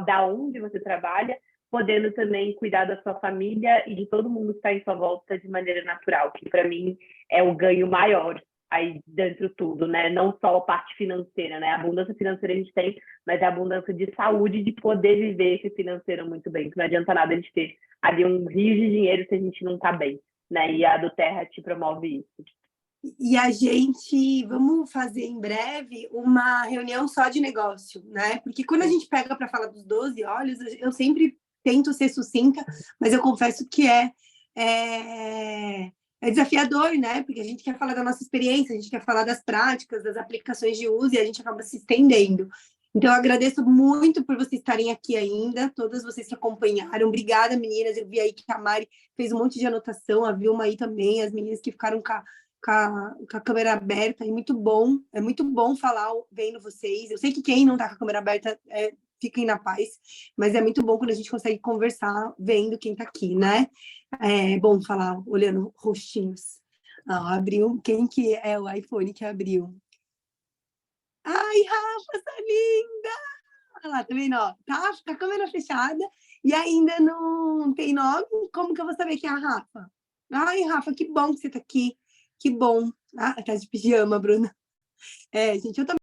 da onde você trabalha, podendo também cuidar da sua família e de todo mundo que está em sua volta de maneira natural, que para mim é o ganho maior aí dentro de tudo, né? Não só a parte financeira, né? A abundância financeira a gente tem, mas a abundância de saúde, de poder viver esse financeiro muito bem, que não adianta nada a gente ter ali um rio de dinheiro se a gente não está bem, né? E a do Terra te promove isso. E a gente, vamos fazer em breve uma reunião só de negócio, né? Porque quando a gente pega para falar dos 12 olhos, eu sempre tento ser sucinta, mas eu confesso que é desafiador, né? Porque a gente quer falar da nossa experiência, a gente quer falar das práticas, das aplicações de uso, e a gente acaba se estendendo. Então, eu agradeço muito por vocês estarem aqui ainda, todas vocês que acompanharam. Obrigada, meninas. Eu vi aí que a Mari fez um monte de anotação, a Vilma aí também, as meninas que ficaram com a câmera aberta, e é muito bom falar vendo vocês. Eu sei que quem não está com a câmera aberta fiquem na paz, mas é muito bom quando a gente consegue conversar vendo quem está aqui, né? É bom falar olhando rostinhos. Abriu. Quem que é o iPhone que abriu? Ai, Rafa, essa linda! Olha lá, tá vendo? Ó, tá com a câmera fechada e ainda não tem nome. Como que eu vou saber que é a Rafa? Ai, Rafa, que bom que você tá aqui. Que bom. Ah, tá de pijama, Bruna. Gente, eu também.